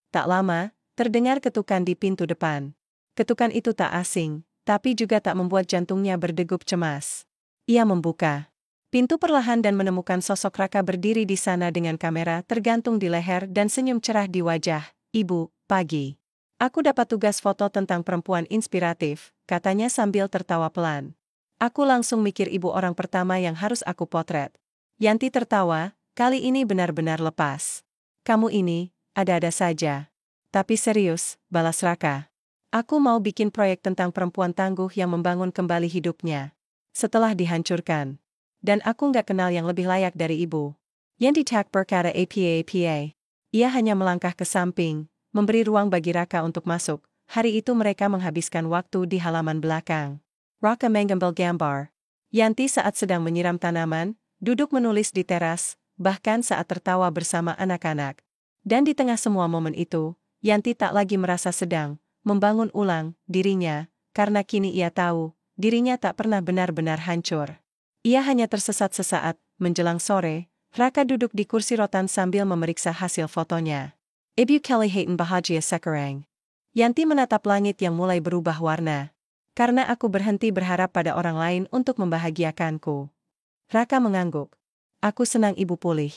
Tak lama, terdengar ketukan di pintu depan. Ketukan itu tak asing, tapi juga tak membuat jantungnya berdegup cemas. Ia membuka pintu perlahan dan menemukan sosok Raka berdiri di sana dengan kamera tergantung di leher dan senyum cerah di wajah. Ibu, pagi. Aku dapat tugas foto tentang perempuan inspiratif, katanya sambil tertawa pelan. Aku langsung mikir ibu orang pertama yang harus aku potret. Yanti tertawa, kali ini benar-benar lepas. Kamu ini, ada-ada saja. Tapi serius, balas Raka. Aku mau bikin proyek tentang perempuan tangguh yang membangun kembali hidupnya setelah dihancurkan. Dan aku nggak kenal yang lebih layak dari ibu. Yanti tak berkata apa-apa. Ia hanya melangkah ke samping, memberi ruang bagi Raka untuk masuk. Hari itu mereka menghabiskan waktu di halaman belakang. Raka mengambil gambar. Yanti saat sedang menyiram tanaman, duduk menulis di teras, bahkan saat tertawa bersama anak-anak. Dan di tengah semua momen itu, Yanti tak lagi merasa sedang membangun ulang dirinya, karena kini ia tahu, dirinya tak pernah benar-benar hancur. Ia hanya tersesat sesaat. Menjelang sore, Raka duduk di kursi rotan sambil memeriksa hasil fotonya. Ibu Kelly Hayton bahagia sekarang. Yanti menatap langit yang mulai berubah warna. Karena aku berhenti berharap pada orang lain untuk membahagiakanku. Raka mengangguk. Aku senang ibu pulih.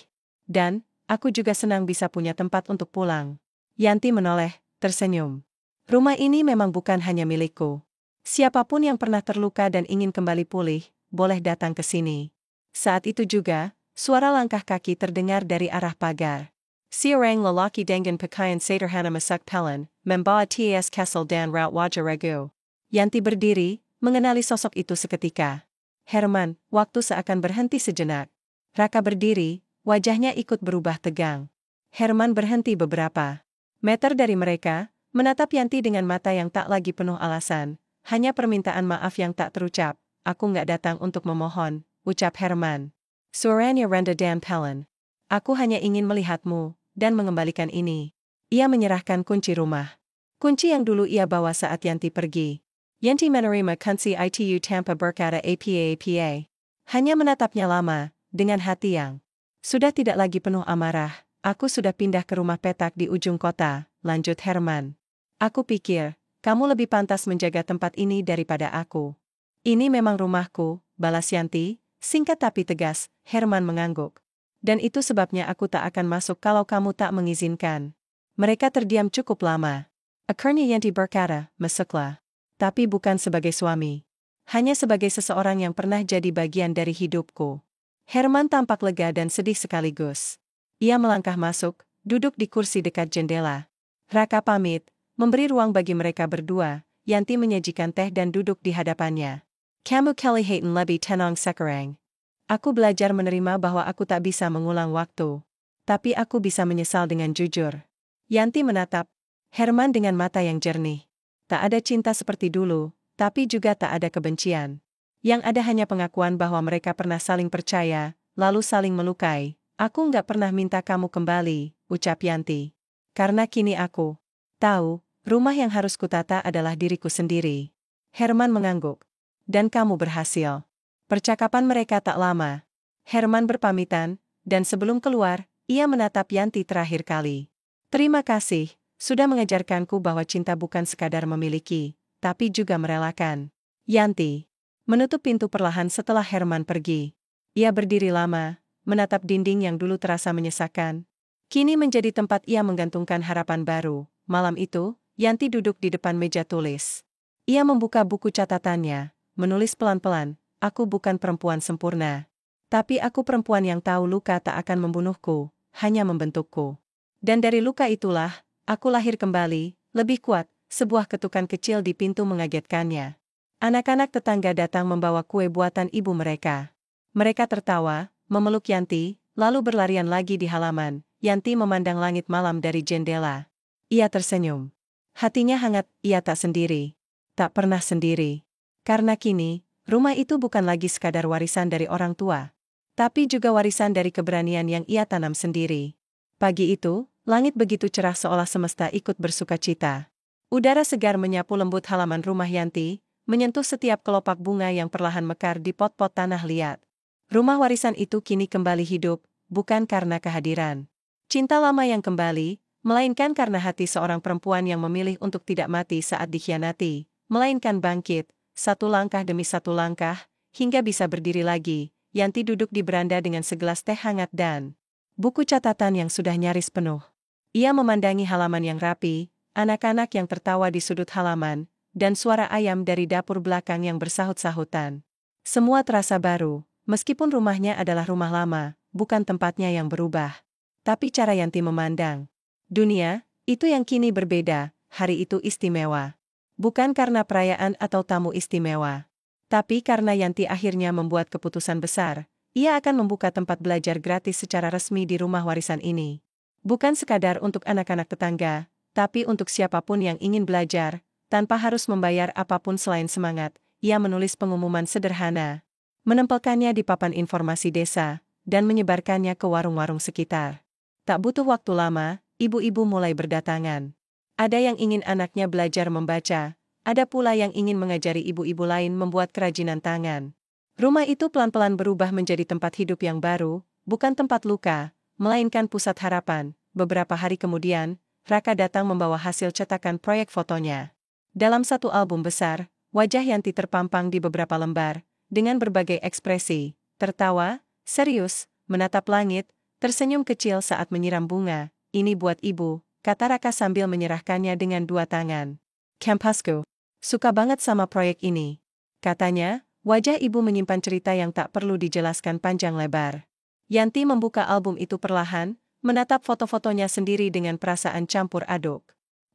Dan, aku juga senang bisa punya tempat untuk pulang. Yanti menoleh, tersenyum. Rumah ini memang bukan hanya milikku. Siapapun yang pernah terluka dan ingin kembali pulih, boleh datang ke sini. Saat itu juga, suara langkah kaki terdengar dari arah pagar. Seorang lelaki dengan pakaian sederhana masak pelan, membawa tes kesel dan raut wajah ragu. Yanti berdiri, mengenali sosok itu seketika. Herman, waktu seakan berhenti sejenak. Raka berdiri, wajahnya ikut berubah tegang. Herman berhenti beberapa meter dari mereka, menatap Yanti dengan mata yang tak lagi penuh alasan. Hanya permintaan maaf yang tak terucap. Aku nggak datang untuk memohon, ucap Herman. Suaranya rendah dan pelan. Aku hanya ingin melihatmu, dan mengembalikan ini. Ia menyerahkan kunci rumah. Kunci yang dulu ia bawa saat Yanti pergi. Yanti menerima kunci itu tanpa berkata apa-apa. Hanya menatapnya lama, dengan hati yang sudah tidak lagi penuh amarah. Aku sudah pindah ke rumah petak di ujung kota, lanjut Herman. Aku pikir, kamu lebih pantas menjaga tempat ini daripada aku. Ini memang rumahku, balas Yanti, singkat tapi tegas. Herman mengangguk. Dan itu sebabnya aku tak akan masuk kalau kamu tak mengizinkan. Mereka terdiam cukup lama. Akhirnya Yanti berkata, masuklah. Tapi bukan sebagai suami. Hanya sebagai seseorang yang pernah jadi bagian dari hidupku. Herman tampak lega dan sedih sekaligus. Ia melangkah masuk, duduk di kursi dekat jendela. Raka pamit, memberi ruang bagi mereka berdua. Yanti menyajikan teh dan duduk di hadapannya. Kamu Kelly Hayton lebih tenang sekarang. Aku belajar menerima bahwa aku tak bisa mengulang waktu. Tapi aku bisa menyesal dengan jujur. Yanti menatap Herman dengan mata yang jernih. Tak ada cinta seperti dulu, tapi juga tak ada kebencian. Yang ada hanya pengakuan bahwa mereka pernah saling percaya, lalu saling melukai. Aku nggak pernah minta kamu kembali, ucap Yanti. Karena kini aku tahu, rumah yang harus kutata adalah diriku sendiri. Herman mengangguk. Dan kamu berhasil. Percakapan mereka tak lama. Herman berpamitan, dan sebelum keluar, ia menatap Yanti terakhir kali. Terima kasih, sudah mengajarkanku bahwa cinta bukan sekadar memiliki, tapi juga merelakan. Yanti menutup pintu perlahan setelah Herman pergi. Ia berdiri lama, menatap dinding yang dulu terasa menyesakan. Kini menjadi tempat ia menggantungkan harapan baru. Malam itu, Yanti duduk di depan meja tulis. Ia membuka buku catatannya, menulis pelan-pelan, aku bukan perempuan sempurna. Tapi aku perempuan yang tahu luka tak akan membunuhku, hanya membentukku. Dan dari luka itulah, aku lahir kembali, lebih kuat. Sebuah ketukan kecil di pintu mengagetkannya. Anak-anak tetangga datang membawa kue buatan ibu mereka. Mereka tertawa, memeluk Yanti, lalu berlarian lagi di halaman. Yanti memandang langit malam dari jendela. Ia tersenyum. Hatinya hangat, ia tak sendiri. Tak pernah sendiri. Karena kini, rumah itu bukan lagi sekadar warisan dari orang tua. Tapi juga warisan dari keberanian yang ia tanam sendiri. Pagi itu, langit begitu cerah seolah semesta ikut bersukacita. Udara segar menyapu lembut halaman rumah Yanti, menyentuh setiap kelopak bunga yang perlahan mekar di pot-pot tanah liat. Rumah warisan itu kini kembali hidup, bukan karena kehadiran cinta lama yang kembali, melainkan karena hati seorang perempuan yang memilih untuk tidak mati saat dikhianati, melainkan bangkit, satu langkah demi satu langkah, hingga bisa berdiri lagi. Yanti duduk di beranda dengan segelas teh hangat dan buku catatan yang sudah nyaris penuh. Ia memandangi halaman yang rapi, anak-anak yang tertawa di sudut halaman, dan suara ayam dari dapur belakang yang bersahut-sahutan. Semua terasa baru, meskipun rumahnya adalah rumah lama, bukan tempatnya yang berubah. Tapi cara Yanti memandang dunia, itu yang kini berbeda. Hari itu istimewa. Bukan karena perayaan atau tamu istimewa. Tapi karena Yanti akhirnya membuat keputusan besar, ia akan membuka tempat belajar gratis secara resmi di rumah warisan ini. Bukan sekadar untuk anak-anak tetangga, tapi untuk siapapun yang ingin belajar, tanpa harus membayar apapun selain semangat. Ia menulis pengumuman sederhana, menempelkannya di papan informasi desa, dan menyebarkannya ke warung-warung sekitar. Tak butuh waktu lama, ibu-ibu mulai berdatangan. Ada yang ingin anaknya belajar membaca, ada pula yang ingin mengajari ibu-ibu lain membuat kerajinan tangan. Rumah itu pelan-pelan berubah menjadi tempat hidup yang baru, bukan tempat luka, melainkan pusat harapan. Beberapa hari kemudian, Raka datang membawa hasil cetakan proyek fotonya. Dalam satu album besar, wajah Yanti terpampang di beberapa lembar, dengan berbagai ekspresi, tertawa, serius, menatap langit, tersenyum kecil saat menyiram bunga. Ini buat ibu, kata Raka sambil menyerahkannya dengan dua tangan. Kampasku, suka banget sama proyek ini. Katanya, wajah ibu menyimpan cerita yang tak perlu dijelaskan panjang lebar. Yanti membuka album itu perlahan, menatap foto-fotonya sendiri dengan perasaan campur aduk.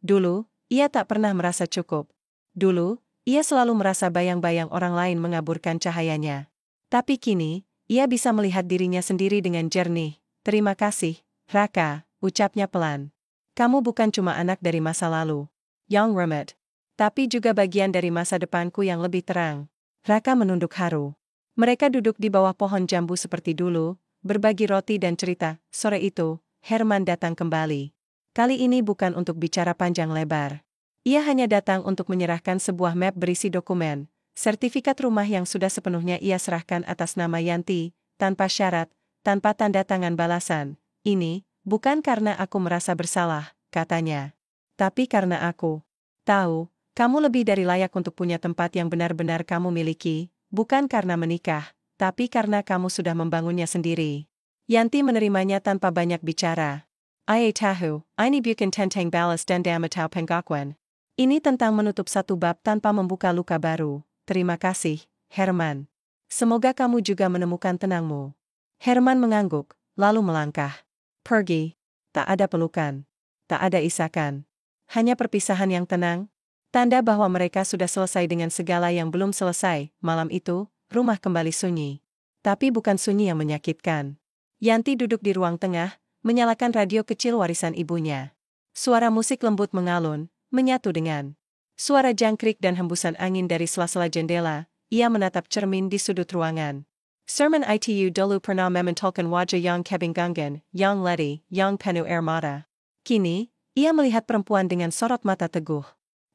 Dulu, ia tak pernah merasa cukup. Dulu, ia selalu merasa bayang-bayang orang lain mengaburkan cahayanya. Tapi kini, ia bisa melihat dirinya sendiri dengan jernih. Terima kasih, Raka, ucapnya pelan. Kamu bukan cuma anak dari masa lalu, Young Remet, tapi juga bagian dari masa depanku yang lebih terang. Raka menunduk haru. Mereka duduk di bawah pohon jambu seperti dulu, berbagi roti dan cerita. Sore itu, Herman datang kembali. Kali ini bukan untuk bicara panjang lebar. Ia hanya datang untuk menyerahkan sebuah map berisi dokumen, sertifikat rumah yang sudah sepenuhnya ia serahkan atas nama Yanti, tanpa syarat, tanpa tanda tangan balasan. Ini, bukan karena aku merasa bersalah, katanya. Tapi karena aku tahu, kamu lebih dari layak untuk punya tempat yang benar-benar kamu miliki, bukan karena menikah, tapi karena kamu sudah membangunnya sendiri. Yanti menerimanya tanpa banyak bicara. Ai tahu, ini bukan tentang balas dendam atau pengakuan. Ini tentang menutup satu bab tanpa membuka luka baru. Terima kasih, Herman. Semoga kamu juga menemukan tenangmu. Herman mengangguk, lalu melangkah. Pergi. Tak ada pelukan. Tak ada isakan. Hanya perpisahan yang tenang. Tanda bahwa mereka sudah selesai dengan segala yang belum selesai. Malam itu, rumah kembali sunyi. Tapi bukan sunyi yang menyakitkan. Yanti duduk di ruang tengah, menyalakan radio kecil warisan ibunya. Suara musik lembut mengalun, menyatu dengan suara jangkrik dan hembusan angin dari sela-sela jendela. Ia menatap cermin di sudut ruangan. Sermon itu dulu pernah mementolkan wajah yang kebingungan, yang letih, yang penuh air mata. Kini, ia melihat perempuan dengan sorot mata teguh.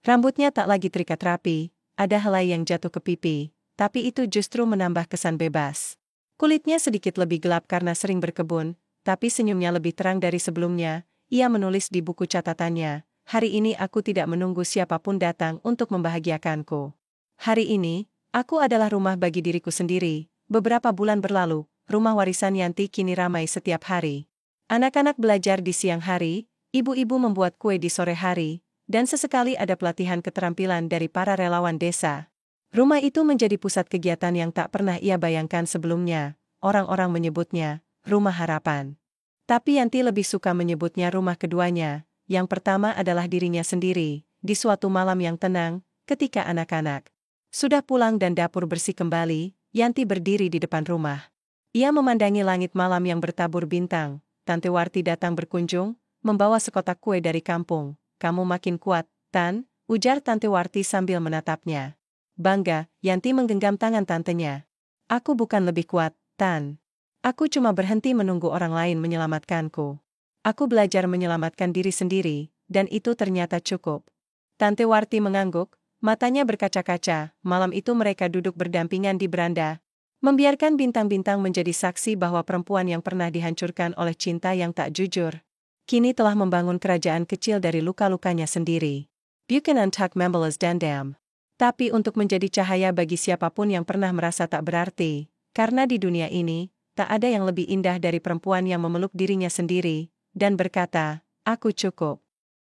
Rambutnya tak lagi terikat rapi, ada helai yang jatuh ke pipi, tapi itu justru menambah kesan bebas. Kulitnya sedikit lebih gelap karena sering berkebun, tapi senyumnya lebih terang dari sebelumnya. Ia menulis di buku catatannya, hari ini aku tidak menunggu siapapun datang untuk membahagiakanku. Hari ini, aku adalah rumah bagi diriku sendiri. Beberapa bulan berlalu, rumah warisan Yanti kini ramai setiap hari. Anak-anak belajar di siang hari, ibu-ibu membuat kue di sore hari, dan sesekali ada pelatihan keterampilan dari para relawan desa. Rumah itu menjadi pusat kegiatan yang tak pernah ia bayangkan sebelumnya. Orang-orang menyebutnya rumah harapan. Tapi Yanti lebih suka menyebutnya rumah keduanya. Yang pertama adalah dirinya sendiri, di suatu malam yang tenang, ketika anak-anak sudah pulang dan dapur bersih kembali. Yanti berdiri di depan rumah. Ia memandangi langit malam yang bertabur bintang. Tante Warti datang berkunjung, membawa sekotak kue dari kampung. Kamu makin kuat, Tan, ujar Tante Warti sambil menatapnya. Bangga, Yanti menggenggam tangan tantenya. Aku bukan lebih kuat, Tan. Aku cuma berhenti menunggu orang lain menyelamatkanku. Aku belajar menyelamatkan diri sendiri, dan itu ternyata cukup. Tante Warti mengangguk, matanya berkaca-kaca. Malam itu mereka duduk berdampingan di beranda, membiarkan bintang-bintang menjadi saksi bahwa perempuan yang pernah dihancurkan oleh cinta yang tak jujur, kini telah membangun kerajaan kecil dari luka-lukanya sendiri. Bukan untuk membalas dendam, tapi untuk menjadi cahaya bagi siapapun yang pernah merasa tak berarti, karena di dunia ini, tak ada yang lebih indah dari perempuan yang memeluk dirinya sendiri, dan berkata, aku cukup.